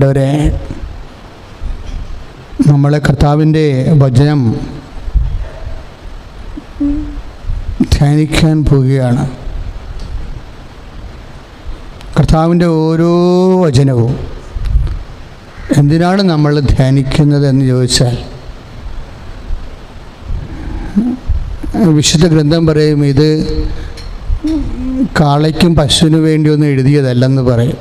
വരെ നമ്മളെ കർത്താവിൻ്റെ വചനം ധ്യാനിക്കാൻ പോവുകയാണ്. കർത്താവിൻ്റെ ഓരോ വചനവും എന്തിനാണ് നമ്മൾ ധ്യാനിക്കുന്നത് എന്ന് ചോദിച്ചാൽ, വിശുദ്ധ ഗ്രന്ഥം പറയും ഇത് കാളയ്ക്കും പശുവിനു വേണ്ടിയൊന്നും എഴുതിയതല്ലെന്ന് പറയും.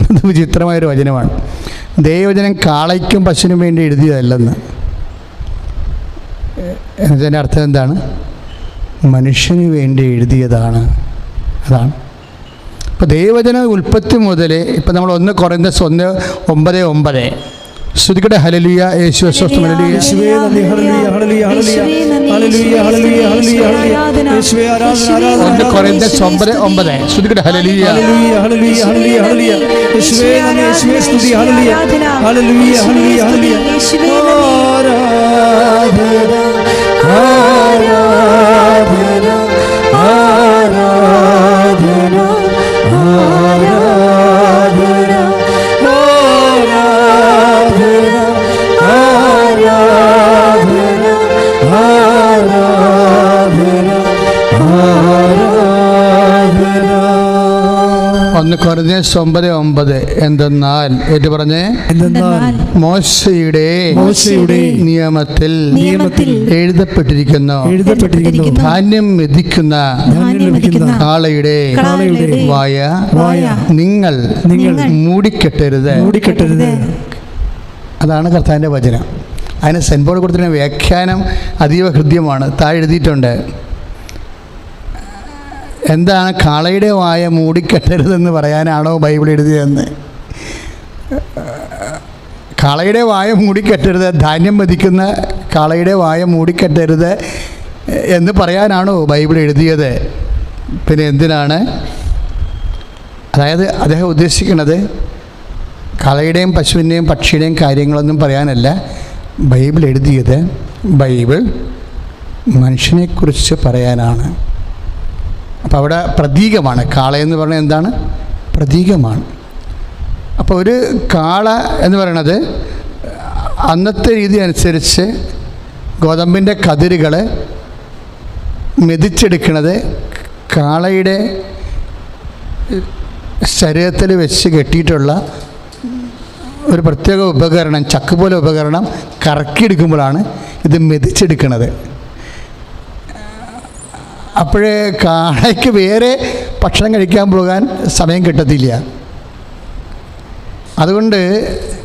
അത് വിചിത്രമായൊരു വചനമാണ്. ദൈവവചനം കാളയ്ക്കും പശുവിനും വേണ്ടി എഴുതിയതല്ലെന്ന്. എന്നതിൻ്റെ അർത്ഥം എന്താണ്? മനുഷ്യന് വേണ്ടി എഴുതിയതാണ്. അതാണ്. ഇപ്പോൾ ദൈവവചന ഉൽപ്പത്തി മുതൽ ഇപ്പം നമ്മൾ 1 കൊരിന്ത്യർ 1:9 ശ്രുതിക്കട്ടെ. ഹല്ലേലൂയ, യേശുവേ സ്തോത്രം, ഹല്ലേലൂയ, യേശുവേ നന്ദി, ഹല്ലേലൂയ, ഹല്ലേലൂയ, ഹല്ലേലൂയ, ഹല്ലേലൂയ, ഹല്ലേലൂയ, ഹല്ലേലൂയ, യേശുവേ ആരാധന. 1 കൊരിന്ത്യർ 9:9 ശ്രുതിക്കട്ടെ. ഹല്ലേലൂയ, ഹല്ലേലൂയ, ഹല്ലേലൂയ, ഹല്ലേലൂയ, ഹല്ലേലൂയ, യേശുവേ നന്ദി, യേശുവേ സ്തുതി, ഹല്ലേലൂയ, ഹല്ലേലൂയ, ഹല്ലേലൂയ, ഹല്ലേലൂയ, യേശുവേ ആരാധന, ആരാധന, ആരാധന, ആരാധന, കൊരിന്ത്യർ 9:9 എന്തെന്നാൽ ഏറ്റു പറഞ്ഞേ, മോശയുടെ നിയമത്തിൽ എഴുതപ്പെട്ടിരിക്കുന്നു, ധാന്യം മെതിക്കുന്ന കാളയുടെ വായ നിങ്ങൾ മൂടിക്കെട്ടരുത്. അതാണ് കർത്താവിൻ്റെ വചനം. അതിന് സെൻബോർഡ് കൊടുത്തിരുന്ന വ്യാഖ്യാനം അതീവ ഹൃദ്യമാണ്. താഴെ എഴുതിയിട്ടുണ്ട്, എന്താണ് കാളയുടെ വായ മൂടിക്കെട്ടരുതെന്ന് പറയാനാണോ ബൈബിൾ എഴുതിയതെന്ന്? കാളയുടെ വായ മൂടിക്കെട്ടരുത്, ധാന്യം മെതിക്കുന്ന കാളയുടെ വായ മൂടിക്കെട്ടരുത് എന്ന് പറയാനാണോ ബൈബിൾ എഴുതിയത്? പിന്നെ എന്തിനാണ്? അതായത് അദ്ദേഹം ഉദ്ദേശിക്കുന്നത് കാളയുടെയും പശുവിൻ്റെയും പക്ഷിയുടെയും കാര്യങ്ങളൊന്നും പറയാനല്ല ബൈബിൾ എഴുതിയത്. ബൈബിൾ മനുഷ്യനെക്കുറിച്ച് പറയാനാണ്. അപ്പോൾ അവിടെ പ്രതീകമാണ്. കാളയെന്ന് പറഞ്ഞാൽ എന്താണ്? പ്രതീകമാണ്. അപ്പോൾ ഒരു കാള എന്ന് പറയുന്നത് അന്നത്തെ രീതി അനുസരിച്ച് ഗോതമ്പിൻ്റെ കതിരുകൾ മെതിച്ചെടുക്കുന്നത് കാളയുടെ ശരീരത്തിൽ വെച്ച് കെട്ടിയിട്ടുള്ള ഒരു പ്രത്യേക ഉപകരണം, ചക്ക് പോലെ ഉപകരണം കറക്കിയെടുക്കുമ്പോഴാണ് ഇത് മെതിച്ചെടുക്കുന്നത്. അപ്പോഴേ കാളയ്ക്ക് വേറെ ഭക്ഷണം കഴിക്കാൻ പോകാൻ സമയം കിട്ടത്തില്ല. അതുകൊണ്ട്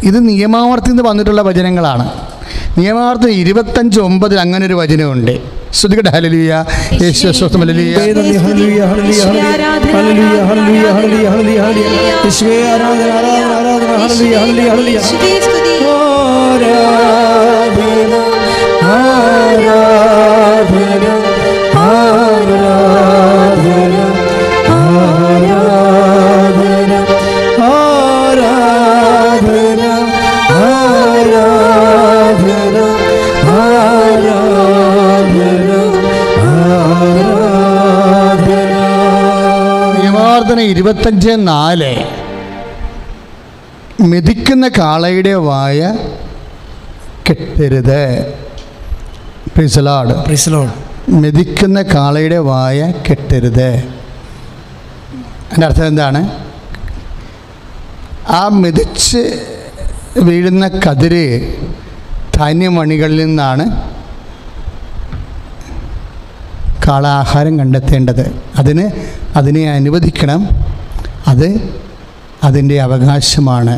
ഇത് നിയമാവർത്തിൽ നിന്ന് വന്നിട്ടുള്ള വചനങ്ങളാണ്. നിയമാവർത്തനം 25:9 അങ്ങനെ ഒരു വചനമുണ്ട്. ശ്രുതികട്ടെ. ഹല്ലേലൂയ, യേശുവേ സ്തോത്രം, ഹല്ലേലൂയ, ഹല്ലേലൂയ, ഹല്ലേലൂയ, ഹല്ലേലൂയ, ഹല്ലേലൂയ, ഹല്ലേലൂയ, ഹല്ലേലൂയ, യേശുവേ ആരാധന, ആരാധന, ആരാധന, ഹല്ലേലൂയ, ഹല്ലേലൂയ, ഹല്ലേലൂയ, ആരാധന, ആരാധന, ആരാധന, ആരാധന, ആരാധന, ആരാധന, ആരാധന. നിയമാവർത്തനം 25:4 മെതിക്കുന്ന കാളയുടെ വായ കെട്ടരുത്. Praise the lord, praise the lord. മെതിക്കുന്ന കാളയുടെ വായ കെട്ടരുത്. അതിൻ്റെ അർത്ഥം എന്താണ്? ആ മെതിച്ച് വീഴുന്ന കതിര് ധാന്യമണികളിൽ നിന്നാണ് കാള ആഹാരം കണ്ടെത്തേണ്ടത്. അതിനെ അനുവദിക്കണം. അത് അതിൻ്റെ അവകാശമാണ്.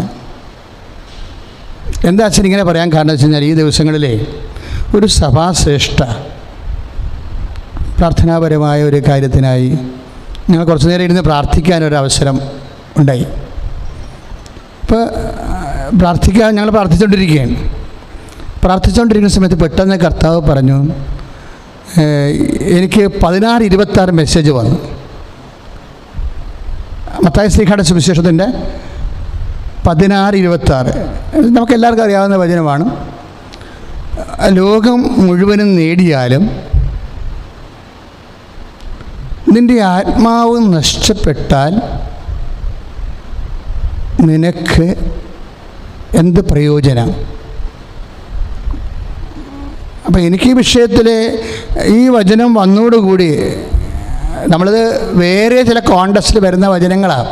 എന്താ അച്ഛൻ ഇങ്ങനെ പറയാൻ കാരണം വെച്ച് കഴിഞ്ഞാൽ, ഈ ദിവസങ്ങളിലെ ഒരു സഭാശ്രേഷ്ഠ പ്രാർത്ഥനാപരമായ ഒരു കാര്യത്തിനായി ഞങ്ങൾ കുറച്ച് നേരം ഇരുന്ന് പ്രാർത്ഥിക്കാനൊരവസരം ഉണ്ടായി. ഇപ്പോൾ ഞങ്ങൾ പ്രാർത്ഥിച്ചുകൊണ്ടിരിക്കുന്ന സമയത്ത് പെട്ടെന്ന് കർത്താവ് പറഞ്ഞു, എനിക്ക് 16:26 മെസ്സേജ് വന്നു. മത്തായി ശ്ലീഹായുടെ സുവിശേഷത്തിൻ്റെ 16:26 നമുക്കെല്ലാവർക്കും അറിയാവുന്ന വചനമാണ്. ലോകം മുഴുവനും നേടിയാലും നിൻ്റെ ആത്മാവ് നഷ്ടപ്പെട്ടാൽ നിനക്ക് എന്ത് പ്രയോജനം? അപ്പം എനിക്ക് ഈ വിഷയത്തിൽ ഈ വചനം വന്നോടുകൂടി നമ്മളത് വേറെ ചില കോണ്ടസ്റ്റിൽ വരുന്ന വചനങ്ങളാണ്.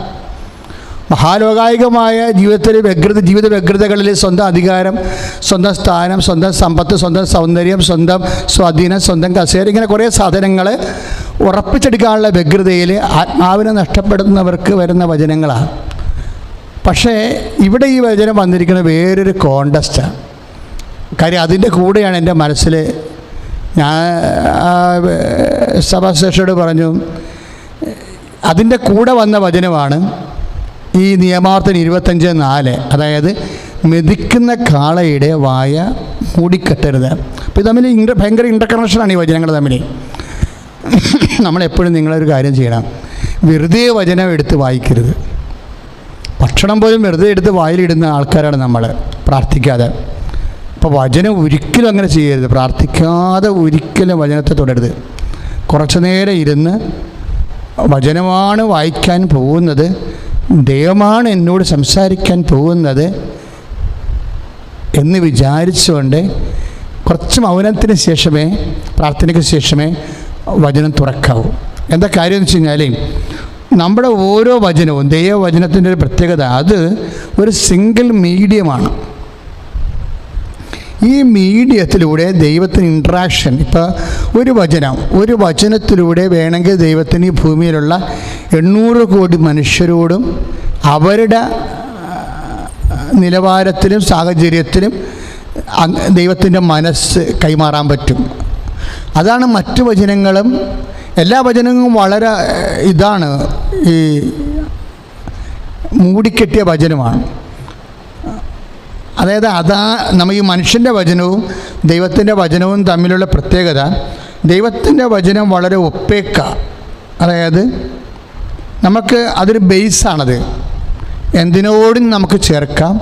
മഹാലോകായികമായ ജീവിത വ്യഗ്രതകളിൽ സ്വന്തം അധികാരം, സ്വന്തം സ്ഥാനം, സ്വന്തം സമ്പത്ത്, സ്വന്തം സൗന്ദര്യം, സ്വന്തം സ്വാധീനം, സ്വന്തം കസേര, ഇങ്ങനെ കുറേ സാധനങ്ങൾ ഉറപ്പിച്ചെടുക്കാനുള്ള വ്യഗ്രതയിൽ ആത്മാവിനെ നഷ്ടപ്പെടുന്നവർക്ക് വരുന്ന വചനങ്ങളാണ്. പക്ഷേ ഇവിടെ ഈ വചനം വന്നിരിക്കുന്നത് വേറൊരു കോണ്ടസ്റ്റാണ്. കാര്യം അതിൻ്റെ കൂടെയാണ് എൻ്റെ മനസ്സിൽ ഞാൻ സഭാശ്രേഷ്ഠയോട് പറഞ്ഞു, അതിൻ്റെ കൂടെ വന്ന വചനമാണ് ഈ നിയമാവർത്തനം 25:4. അതായത് മെതിക്കുന്ന കാളയുടെ വായ മൂടിക്കെട്ടരുത്. അപ്പോൾ ഇത് തമ്മിൽ ഭയങ്കര ഇൻ്റർകണക്ഷനാണ് ഈ വചനങ്ങൾ തമ്മിൽ. നമ്മളെപ്പോഴും നിങ്ങളൊരു കാര്യം ചെയ്യണം, വെറുതെ വചനം എടുത്ത് വായിക്കരുത്. ഭക്ഷണം പോലും വെറുതെ എടുത്ത് വായിലിടുന്ന ആൾക്കാരാണ് നമ്മൾ, പ്രാർത്ഥിക്കാതെ. അപ്പോൾ വചനം ഒരിക്കലും അങ്ങനെ ചെയ്യരുത്. പ്രാർത്ഥിക്കാതെ ഒരിക്കലും വചനത്തെ തുടരുത്. കുറച്ചു നേരം ഇരുന്ന് വചനമാണ് വായിക്കാൻ പോകുന്നത്, ദൈവമാണ് എന്നോട് സംസാരിക്കാൻ പോകുന്നത് എന്ന് വിചാരിച്ചുകൊണ്ട് കുറച്ച് മൗനത്തിന് ശേഷമേ, പ്രാർത്ഥനയ്ക്ക് ശേഷമേ വചനം തുറക്കാവൂ. എന്താ കാര്യം എന്ന് വെച്ച് കഴിഞ്ഞാൽ, നമ്മുടെ ഓരോ വചനവും, ദൈവവചനത്തിൻ്റെ ഒരു പ്രത്യേകത, അത് ഒരു സിംഗിൾ മീഡിയമാണ്. ഈ മീഡിയത്തിലൂടെ ദൈവത്തിന് ഇൻട്രാക്ഷൻ, ഇപ്പോൾ ഒരു വചനത്തിലൂടെ വേണമെങ്കിൽ ദൈവത്തിന് ഈ ഭൂമിയിലുള്ള 800 കോടി മനുഷ്യരോടും അവരുടെ നിലവാരത്തിലും സാഹചര്യത്തിലും ദൈവത്തിൻ്റെ മനസ്സ് കൈമാറാൻ പറ്റും. അതാണ് മറ്റു വചനങ്ങളും. എല്ലാ വചനങ്ങളും വളരെ ഇതാണ്, ഈ മൂടിക്കെട്ടിയ വചനമാണ്. അതായത് നമ്മൾ ഈ മനുഷ്യൻ്റെ വചനവും ദൈവത്തിൻ്റെ വചനവും തമ്മിലുള്ള പ്രത്യേകത, ദൈവത്തിൻ്റെ വചനം വളരെ ഒപ്പേക്ക, അതായത് നമുക്ക് അതൊരു ബേസാണത്. എന്തിനോടും നമുക്ക് ചേർക്കാം,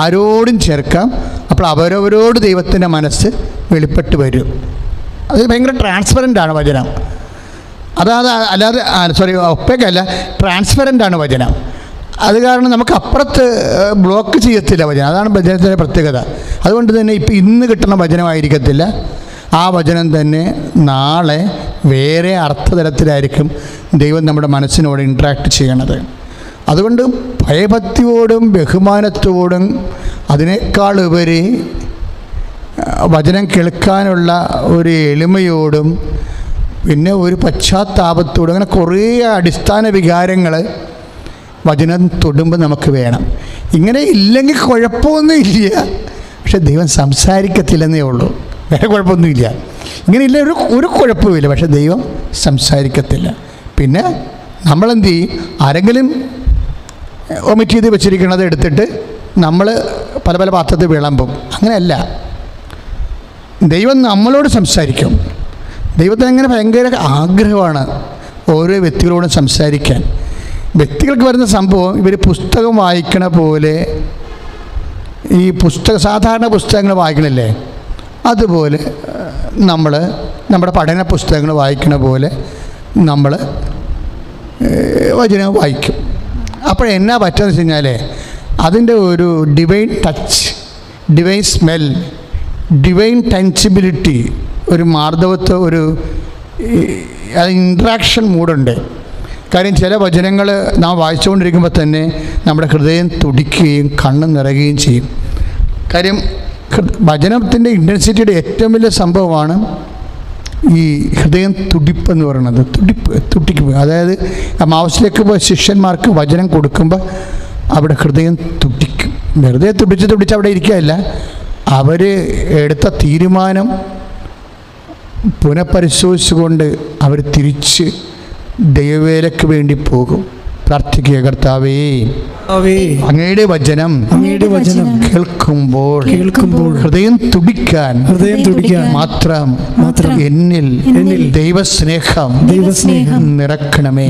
ആരോടും ചേർക്കാം. അപ്പോൾ അവരവരോട് ദൈവത്തിൻ്റെ മനസ്സ് വെളിപ്പെട്ട് വരും. അത് ഭയങ്കര ട്രാൻസ്പെറൻ്റാണ് വചനം. അല്ലാതെ ഒപ്പേക്കല്ല, ട്രാൻസ്പെറൻ്റാണ് വചനം. അത് കാരണം നമുക്ക് അപ്പുറത്ത് ബ്ലോക്ക് ചെയ്യത്തില്ല വചനം. അതാണ് വചനത്തിൻ്റെ പ്രത്യേകത. അതുകൊണ്ട് തന്നെ ഇന്ന് കിട്ടുന്ന വചനമായിരിക്കത്തില്ല, ആ വചനം തന്നെ നാളെ വേറെ അർത്ഥതലത്തിലായിരിക്കും ദൈവം നമ്മുടെ മനസ്സിനോട് ഇൻട്രാക്ട് ചെയ്യണത്. അതുകൊണ്ട് ഭയഭക്തിയോടും ബഹുമാനത്തോടും അതിനേക്കാൾ ഉപരി വചനം കേൾക്കാനുള്ള ഒരു എളിമയോടും പിന്നെ ഒരു പശ്ചാത്താപത്തോടും, അങ്ങനെ കുറേ അടിസ്ഥാന വികാരങ്ങൾ വചനം തൊടുമ്പോൾ നമുക്ക് വേണം. ഇങ്ങനെ ഇല്ലെങ്കിൽ കുഴപ്പമൊന്നുമില്ല, പക്ഷെ ദൈവം സംസാരിക്കത്തില്ലെന്നേ ഉള്ളൂ, വേറെ കുഴപ്പമൊന്നുമില്ല. ഇങ്ങനെ ഇല്ല, ഒരു കുഴപ്പമില്ല, പക്ഷെ ദൈവം സംസാരിക്കത്തില്ല. പിന്നെ നമ്മളെന്ത് ചെയ്യും, ആരെങ്കിലും ഒമിറ്റ് ചെയ്ത് വെച്ചിരിക്കുന്നത് എടുത്തിട്ട് നമ്മൾ പല പല പാത്രത്തിൽ വിളമ്പും. അങ്ങനെയല്ല, ദൈവം നമ്മളോട് സംസാരിക്കും. ദൈവത്തിന് അങ്ങനെ ഭയങ്കര ആഗ്രഹമാണ് ഓരോ വ്യക്തികളോടും സംസാരിക്കാൻ. വ്യക്തികൾക്ക് വരുന്ന സംഭവം, ഇവർ പുസ്തകം വായിക്കണ പോലെ, ഈ സാധാരണ പുസ്തകങ്ങൾ വായിക്കണില്ലേ, അതുപോലെ നമ്മുടെ പഠന പുസ്തകങ്ങൾ വായിക്കണ പോലെ നമ്മൾ വചനം വായിക്കും. അപ്പോഴെന്നാ പറ്റുമെന്ന് വെച്ച് കഴിഞ്ഞാൽ, അതിൻ്റെ ഒരു divine touch, divine smell, divine sensibility, ഒരു മാർദ്ദവത്വം, ഒരു ഇൻട്രാക്ഷൻ മൂടുണ്ട്. കാര്യം ചില വചനങ്ങൾ നാം വായിച്ചുകൊണ്ടിരിക്കുമ്പോൾ തന്നെ നമ്മുടെ ഹൃദയം തുടിക്കുകയും കണ്ണ് നിറയുകയും ചെയ്യും. കാര്യം വചനത്തിൻ്റെ ഇൻറ്റൻസിറ്റിയുടെ ഏറ്റവും വലിയ സംഭവമാണ് ഈ ഹൃദയം തുടിപ്പെന്ന് പറയുന്നത്. തുടിക്കുക, അതായത് മാവസിലേക്ക് പോയ ശിഷ്യന്മാർക്ക് വചനം കൊടുക്കുമ്പോൾ അവിടെ ഹൃദയം തുടിക്കും. വെറുതെ തുടിച്ച് അവിടെ ഇരിക്കുകയല്ല, അവർ എടുത്ത തീരുമാനം പുനഃപരിശോധിച്ചുകൊണ്ട് അവർ തിരിച്ച് ദൈവവേലയ്ക്ക് വേണ്ടി പോകും. പ്രാർത്ഥിക്കുക, കർത്താവേ, അങ്ങയുടെ വചനം കേൾക്കുമ്പോൾ ഹൃദയം തുടിക്കാൻ മാത്രം എന്നിൽ ദൈവസ്നേഹം നിറക്കണമേ.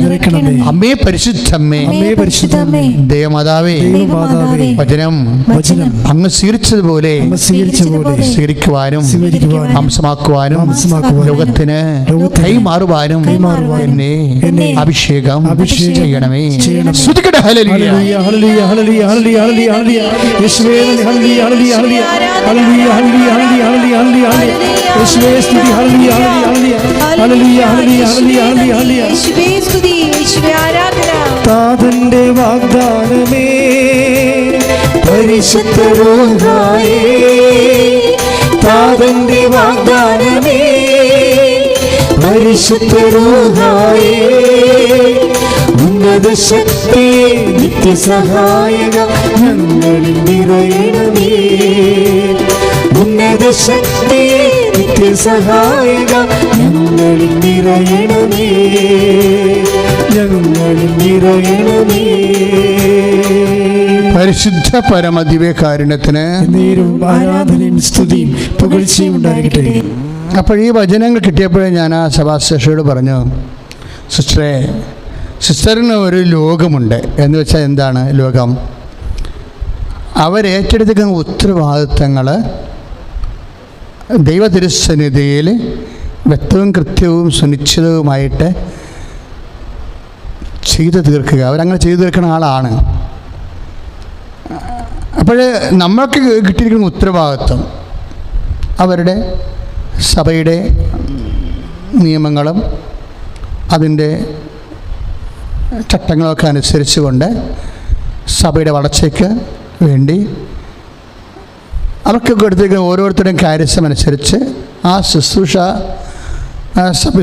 അമ്മേ പരിശുദ്ധമ്മേ, ദൈവമാതാവേ, വചനം അങ്ങ് സ്വീകരിച്ചതുപോലെ സ്വീകരിക്കുവാനും മാംസമാക്കുവാനും ലോകത്തിന് കൈമാറുവാനും എന്നെ അഭിഷേകം ചെയ്യണമേ. ശ്രുതിക്കട്ടെ ഹല്ലേലൂയ ഹല്ലേലൂയ ഹല്ലേലൂയ ഹല്ലേലൂയ ഹല്ലേലൂയ യേശുവേ ഹല്ലേലൂയ ഹല്ലേലൂയ ഹല്ലേലൂയ ഹല്ലേലൂയ ഹല്ലേലൂയ ഹല്ലേലൂയ ഹല്ലേലൂയ യേശുവേ സ്തുതി ഹല്ലേലൂയ ഹല്ലേലൂയ ഹല്ലേലൂയ ഹല്ലേലൂയ ഹല്ലേലൂയ ഹല്ലേലൂയ യേശുവേ സ്തുതി യേശുവേ ആരാധന. താതന്റെ വാഗ്ദാനമേ പരിശുദ്ധ റൂഹായേ, താതന്റെ വാഗ്ദാനമേ പരിശുദ്ധ റൂഹായേ, ഉന്നത ശക്തിയെ നിത്യസഹായക ഞങ്ങളിൽ നിറയണമേ. ഉന്നത ശക്തിയെ നിത്യസഹായക ഞങ്ങളിൽ നിറയണമേ, ഞങ്ങളിൽ നിറയണമേ. പരിശുദ്ധ പരമദിവ്യകാരുണ്യത്തിന് ആരാധനയും സ്തുതിയും പുകഴ്ചയും ഉണ്ടാകട്ടെ. അപ്പോൾ ഈ വചനങ്ങൾ കിട്ടിയപ്പോഴേ ഞാൻ ആ സഭാശേഷിയോട് പറഞ്ഞു, സിസ്റ്ററിന് ഒരു ലോകമുണ്ട്. എന്ന് വെച്ചാൽ എന്താണ് ലോകം? അവരേറ്റെടുക്കുന്ന ഉത്തരവാദിത്തങ്ങൾ ദൈവ തിരുസന്നിധിയിൽ വ്യക്തവും കൃത്യവും സുനിശ്ചിതവുമായിട്ട് ചെയ്തു തീർക്കുക. അവരങ്ങനെ ചെയ്തു തീർക്കുന്ന ആളാണ്. അപ്പോൾ നമ്മൾക്ക് കിട്ടിയിരിക്കുന്ന ഉത്തരവാദിത്വം അവരുടെ സഭയുടെ നിയമങ്ങളും അതിൻ്റെ ചട്ടങ്ങളൊക്കെ അനുസരിച്ചുകൊണ്ട് സഭയുടെ വളർച്ചയ്ക്ക് വേണ്ടി അവർക്കൊക്കെ എടുത്തിരിക്കുന്ന ഓരോരുത്തരുടെയും കാര്യസം അനുസരിച്ച് ആ ശുശ്രൂഷ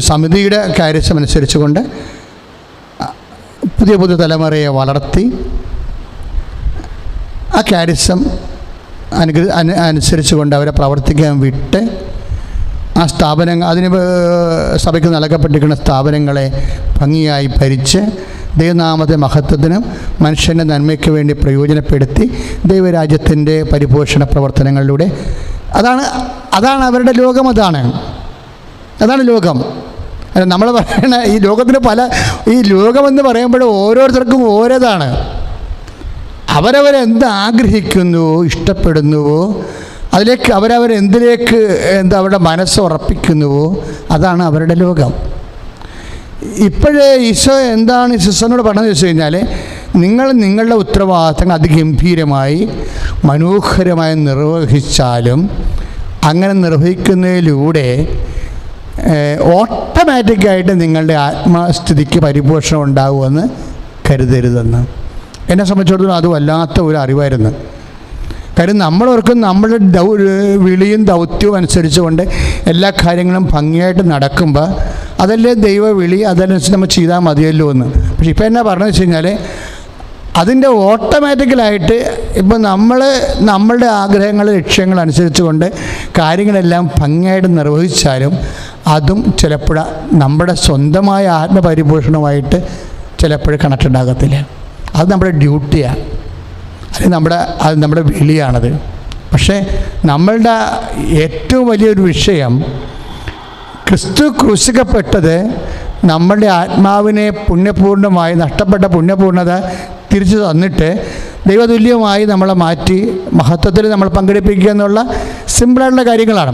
സമിതിയുടെ കാര്യസം അനുസരിച്ചുകൊണ്ട് പുതിയ പുതിയ തലമുറയെ വളർത്തി ആ കാര്യസം അനുസരിച്ച് കൊണ്ട് അവരെ പ്രവർത്തിക്കാൻ വിട്ട് ആ സ്ഥാപനങ്ങൾ അതിന് സഭയ്ക്ക് നൽകപ്പെട്ടിരിക്കുന്ന സ്ഥാപനങ്ങളെ ഭംഗിയായി ഭരിച്ച് ദൈവനാമത്തെ മഹത്വത്തിനും മനുഷ്യൻ്റെ നന്മയ്ക്ക് വേണ്ടി പ്രയോജനപ്പെടുത്തി ദൈവരാജ്യത്തിൻ്റെ പരിപോഷണ പ്രവർത്തനങ്ങളിലൂടെ അതാണ് അവരുടെ ലോകം. അതാണ് ലോകം. നമ്മൾ പറയണ ഈ ലോകത്തിന് ഈ ലോകമെന്ന് പറയുമ്പോൾ ഓരോരുത്തർക്കും ഓരോതാണ്. അവരവരെന്ത് ആഗ്രഹിക്കുന്നുവോ ഇഷ്ടപ്പെടുന്നുവോ അതിലേക്ക് അവരവരെന്തിലേക്ക് അവരുടെ മനസ്സ് ഉറപ്പിക്കുന്നുവോ അതാണ് അവരുടെ ലോകം. ഇപ്പോഴേ ഈശോ എന്താണ് സിസ്റ്ററിനോട് പറഞ്ഞതെന്ന് വെച്ച് കഴിഞ്ഞാൽ, നിങ്ങൾ നിങ്ങളുടെ ഉത്തരവാദിത്തങ്ങൾ അതിഗംഭീരമായി മനോഹരമായി നിർവഹിച്ചാലും അങ്ങനെ നിർവഹിക്കുന്നതിലൂടെ ഓട്ടോമാറ്റിക്കായിട്ട് നിങ്ങളുടെ ആത്മസ്ഥിതിക്ക് പരിപോഷണം ഉണ്ടാകുമെന്ന് കരുതരുതെന്ന്. എന്നെ സംബന്ധിച്ചിടത്തോളം അത് വല്ലാത്ത ഒരു അറിവായിരുന്നു. കാര്യം നമ്മളോർക്കും നമ്മളുടെ വിളിയും ദൗത്യവും അനുസരിച്ചുകൊണ്ട് എല്ലാ കാര്യങ്ങളും ഭംഗിയായിട്ട് നടക്കുമ്പോൾ അതല്ലേ ദൈവ വിളി, അതനുസരിച്ച് നമ്മൾ ചെയ്താൽ മതിയല്ലോ എന്ന്. പക്ഷെ ഇപ്പോൾ എന്നാ പറഞ്ഞതെന്ന് വെച്ച് കഴിഞ്ഞാൽ അതിൻ്റെ ഓട്ടോമാറ്റിക്കലായിട്ട് ഇപ്പം നമ്മളുടെ ആഗ്രഹങ്ങൾ ലക്ഷ്യങ്ങൾ അനുസരിച്ച് കൊണ്ട് കാര്യങ്ങളെല്ലാം ഭംഗിയായിട്ട് നിർവഹിച്ചാലും അതും ചിലപ്പോൾ നമ്മുടെ സ്വന്തമായ ആത്മപരിപോഷണമായിട്ട് ചിലപ്പോൾ കണക്റ്റഡ് ആകത്തില്ല. അത് നമ്മുടെ ഡ്യൂട്ടിയാണ്, അത് നമ്മുടെ വിളിയാണത്. പക്ഷേ നമ്മളുടെ ഏറ്റവും വലിയൊരു വിഷയം ക്രിസ്തു ക്രൂശിക്കപ്പെട്ടത് നമ്മളുടെ ആത്മാവിനെ പുണ്യപൂർണ്ണമായി നഷ്ടപ്പെട്ട പുണ്യപൂർണ്ണത തിരിച്ചു തന്നിട്ട് ദൈവതുല്യമായി നമ്മളെ മാറ്റി മഹത്വത്തിൽ നമ്മൾ പങ്കെടുപ്പിക്കുക എന്നുള്ള സിമ്പിളായിട്ടുള്ള കാര്യങ്ങളാണ്.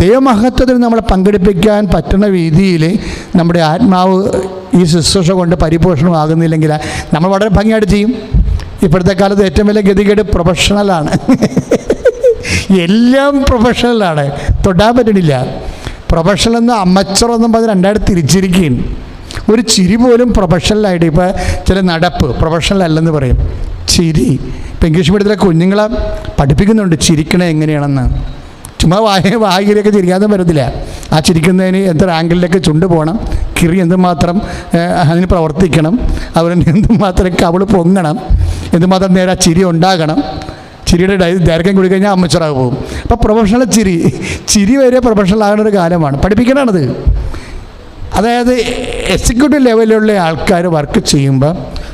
ദൈവമഹത്വത്തിൽ നമ്മളെ പങ്കെടുപ്പിക്കാൻ പറ്റുന്ന രീതിയിൽ നമ്മുടെ ആത്മാവ് ഈ ശുശ്രൂഷ കൊണ്ട് പരിപോഷണമാകുന്നില്ലെങ്കിൽ നമ്മൾ വളരെ ഭംഗിയായിട്ട് ചെയ്യും. ഇപ്പോഴത്തെ കാലത്ത് ഏറ്റവും വലിയ ഗതികേട് പ്രൊഫഷണലാണ്. എല്ലാം പ്രൊഫഷണലാണ്, തൊടാൻ പറ്റണില്ല. പ്രൊഫഷണൽ എന്ന് അമച്ചറൊന്നും പറഞ്ഞ് രണ്ടായിട്ട് തിരിച്ചിരിക്കുകയും ഒരു ചിരി പോലും പ്രൊഫഷണലായിട്ട് ഇപ്പോൾ ചില നടപ്പ് പ്രൊഫഷണൽ അല്ലെന്ന് പറയും. ചിരി ഇപ്പം ഇംഗ്ലീഷ് മീഡിയത്തിലെ കുഞ്ഞുങ്ങളെ പഠിപ്പിക്കുന്നുണ്ട് ചിരിക്കണേ എങ്ങനെയാണെന്ന്. ചുമ്മാ വായിലേക്ക് ചിരിക്കാതെ വരത്തില്ല. ആ ചിരിക്കുന്നതിന് എത്ര ആംഗിളിലേക്ക് ചുണ്ട് പോകണം, കിറി എന്തുമാത്രം അതിന് പ്രവർത്തിക്കണം, അവന് എന്തുമാത്രം കവിള് പൊങ്ങണം, എന്തുമാത്രം നേരെ ആ ചിരി ഉണ്ടാകണം. ചിരിയുടെ ദൈർഘ്യം കൂടി കഴിഞ്ഞാൽ അമ്മച്ചറാകെ പോകും. അപ്പോൾ പ്രൊഫഷണൽ ചിരി വരെ പ്രൊഫഷണൽ ആകുന്ന ഒരു കാലമാണ്. പഠിപ്പിക്കണത് അതായത് എക്സിക്യൂട്ടീവ് ലെവലിലുള്ള ആൾക്കാർ വർക്ക് ചെയ്യുമ്പോൾ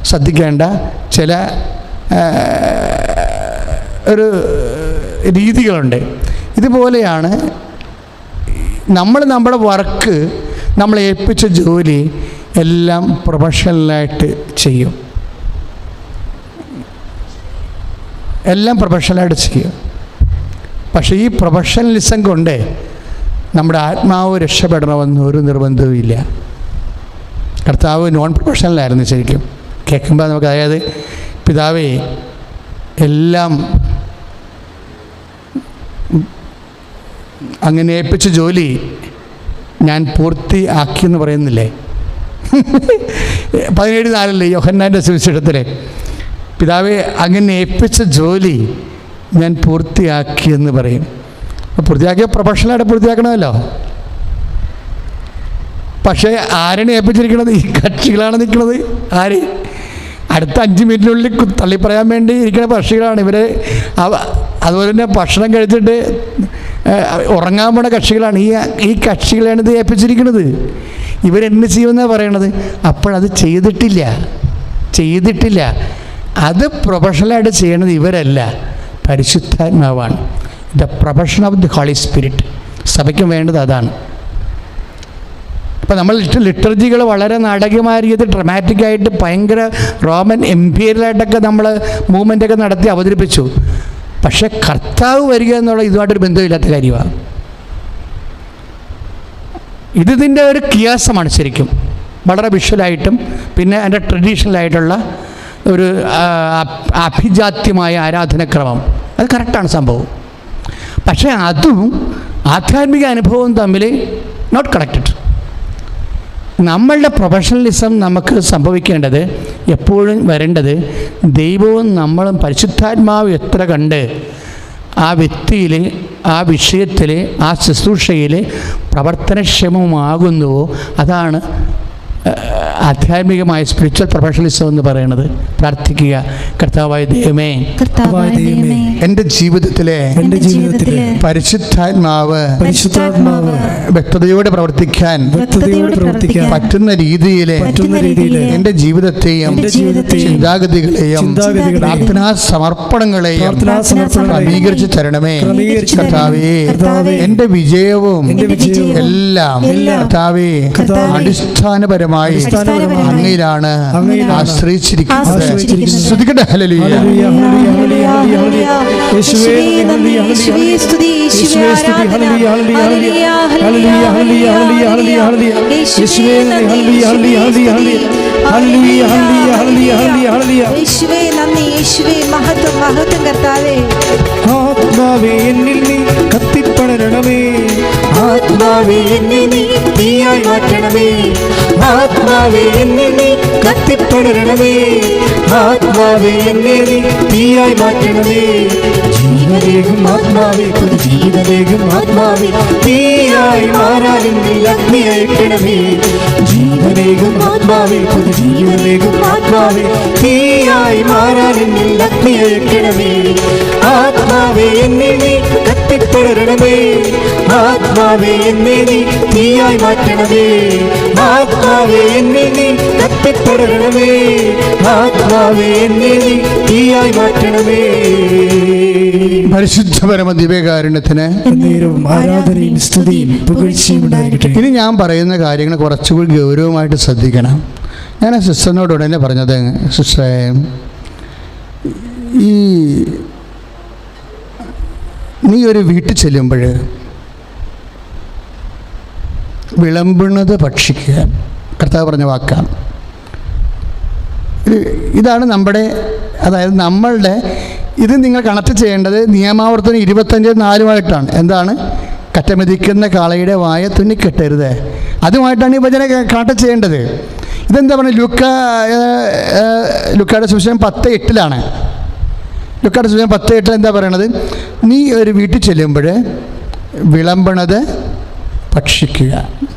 ശ്രദ്ധിക്കേണ്ട ചില ഒരു രീതികളുണ്ട്. ഇതുപോലെയാണ് നമ്മുടെ വർക്ക്, നമ്മൾ ഏൽപ്പിച്ച ജോലി എല്ലാം പ്രൊഫഷണലായിട്ട് ചെയ്യും. എല്ലാം പ്രൊഫഷണലായിട്ട് ചെയ്യും. പക്ഷേ ഈ പ്രൊഫഷണലിസം കൊണ്ട് നമ്മുടെ ആത്മാവ് രക്ഷപ്പെടണമെന്ന് ഒരു നിർബന്ധവും ഇല്ല. കർത്താവ് നോൺ പ്രൊഫഷണലായിരുന്നു ശരിക്കും. കേൾക്കുമ്പോൾ നമുക്ക്, അതായത് പിതാവേ എല്ലാം അങ്ങനെ ഏൽപ്പിച്ച ജോലി ഞാൻ പൂർത്തിയാക്കിയെന്ന് പറയുന്നില്ലേ? 17:4 യോഹന്നാൻ്റെ സുവിശേഷത്തിലെ, പിതാവേ അങ്ങനെ ഏൽപ്പിച്ച ജോലി ഞാൻ പൂർത്തിയാക്കിയെന്ന് പറയും. പൂർത്തിയാക്കിയ പ്രൊഫഷണലായിട്ട് പൂർത്തിയാക്കണമല്ലോ. പക്ഷേ ആരാണ് ഏൽപ്പിച്ചിരിക്കുന്നത്? ഈ കക്ഷികളാണ് നിൽക്കുന്നത്. ആര്? അടുത്ത 5 മിനിറ്റിനുള്ളിൽ തള്ളിപ്പറയാൻ വേണ്ടി ഇരിക്കുന്ന കക്ഷികളാണ് ഇവർ. അതുപോലെ തന്നെ ഭക്ഷണം കഴിച്ചിട്ട് ഉറങ്ങാൻ പോണ കക്ഷികളാണ് ഈ കക്ഷികളാണ് ഇത് ഏൽപ്പിച്ചിരിക്കുന്നത്. ഇവരെന്ത് ചെയ്യുമെന്നാണ് പറയണത്? അപ്പോഴത് ചെയ്തിട്ടില്ല. അത് പ്രൊഫഷണലായിട്ട് ചെയ്യണത് ഇവരല്ല, പരിശുദ്ധാത്മാവാണ്. The profession of the holy spirit. സഭയ്ക്കും വേണ്ടത് അതാണ്. അപ്പോൾ നമ്മൾ ലിറ്റർജികൾ വളരെ നാടകീയമായ രീതിയിൽ ഡ്രമാറ്റിക്കായിട്ട് ഭയങ്കര റോമൻ എംപീരിയലായിട്ടൊക്കെ നമ്മൾ മൂവ്മെൻ്റൊക്കെ നടത്തി അവതരിപ്പിച്ചു. പക്ഷേ കർത്താവ് വരിക എന്നുള്ള ഇതുമായിട്ടൊരു ബന്ധമില്ലാത്ത കാര്യമാണ്. ഇതിൻ്റെ ഒരു കിയാസമാണ് ശരിക്കും, വളരെ വിഷ്വലായിട്ടും പിന്നെ അതിൻ്റെ ട്രഡീഷണലായിട്ടുള്ള ഒരു അഭിജാത്യമായ ആരാധനക്രമം. അത് കറക്റ്റാണ് സംഭവം. പക്ഷേ അതും ആധ്യാത്മിക അനുഭവവും തമ്മിൽ നോട്ട് കണക്റ്റഡ്. നമ്മളുടെ പ്രൊഫഷണലിസം നമുക്ക് സംഭവിക്കേണ്ടത്, എപ്പോഴും വരേണ്ടത്, ദൈവവും നമ്മളും പരിശുദ്ധാത്മാവ് എത്ര കണ്ട് ആ വ്യക്തിയിൽ, ആ വിഷയത്തിൽ, ആ ശുശ്രൂഷയിൽ പ്രവർത്തനക്ഷമമാകുന്നുവോ അതാണ് ആധ്യാത്മികമായ സ്പിരിച്വൽ പ്രൊഫഷണലിസം എന്ന് പറയുന്നത്. പ്രാർത്ഥിക്കുക, കർത്താവായ ദൈവമേ, എൻ്റെ ജീവിതത്തിലെ പരിശുദ്ധാത്മാവ് വ്യക്തതയോടെ പ്രവർത്തിക്കാൻ പറ്റുന്ന രീതിയിൽ എൻ്റെ ജീവിതത്തെയും ചിന്താഗതികളെയും പ്രാർത്ഥനാ സമർപ്പണങ്ങളെയും ക്രമീകരിച്ച് തരണമേ കർത്താവേ. എൻ്റെ വിജയവും എല്ലാം കർത്താവേ അടിസ്ഥാനപരമായി അങ്ങയിലാണ് ആശ്രയിച്ചിരിക്കുന്നത്. ശ്രദ്ധിക്കട്ടെ. ഹല്ലേലൂയ. ആത്മാവേ എന്നിൽ നീ കത്തിപ്പടരണമേ, ആത്മാവേ എന്നെ നീ തീയായി മാറ്റണമേ, ആത്മാവേ എന്നെ നീ കത്തിപ്പടരണമേ, ആത്മാവേ എന്നെ നീ തീയായി മാറ്റണമേ. ജീവനേകും ആത്മാവേ, പുതുജീവനേകും ആത്മാവേ, തീയായി മാറാൻ എന്നിൽ അഗ്നി അയക്കണമേ. ജീവനേകും ആത്മാവേ, പുതുജീവനേകും ആത്മാവേ, തീയായി മാറാൻ എന്നിൽ അഗ്നി അയക്കണമേ. ആത്മാവേ എന്നെ നീ കത്തിപ്പടരണമേ, ആത്മാവേ എന്നെ നീ തീയായി മാറ്റണമേ, ആത്മാവേ എന്നെ നീ കത്തിപ്പടരണമേ, ആത്മാവേ എന്നെ നീ തീയായി മാറ്റണമേ. പരിശുദ്ധ പരമ ദിവ്യകാരുണ്യത്തിന് ആരാധനയും സ്തുതിയും പുകഴ്ചയും ഉണ്ടായിരിക്കട്ടെ. ഇനി ഞാൻ പറയുന്ന കാര്യങ്ങൾ കുറച്ചുകൂടി ഗൗരവമായിട്ട് ശ്രദ്ധിക്കണം. ഞാൻ ആ സിസ്റ്ററിനോട് ഉടനെ പറഞ്ഞത്, സിസ്റ്ററെ, നീ ഒരു വീട്ടിൽ ചെല്ലുമ്പോൾ വിളമ്പുന്നത് ഭക്ഷിക്കുക. കർത്താവ് പറഞ്ഞ വാക്കാണ്. ഇതാണ് നമ്മുടെ, അതായത് നമ്മളുടെ ഇത് നിങ്ങൾ കണക്ട് ചെയ്യേണ്ടത് നിയമാവർത്തനം 25:4 എന്താണ്? കറ്റമെതിക്കുന്ന കാളയുടെ വായ തുന്നിക്കെട്ടരുത്. അതുമായിട്ടാണ് ഈ വചനം കണക്ട് ചെയ്യേണ്ടത്. ഇതെന്താ പറയുക? ലുക്കായുടെ സുവിശേഷം 10:8 ലുക്കായുടെ സുവിശേഷം 10:8 എന്താ പറയണത്? നീ ഒരു വീട്ടിൽ ചെല്ലുമ്പോൾ വിളമ്പണത് ഭക്ഷിക്കുക.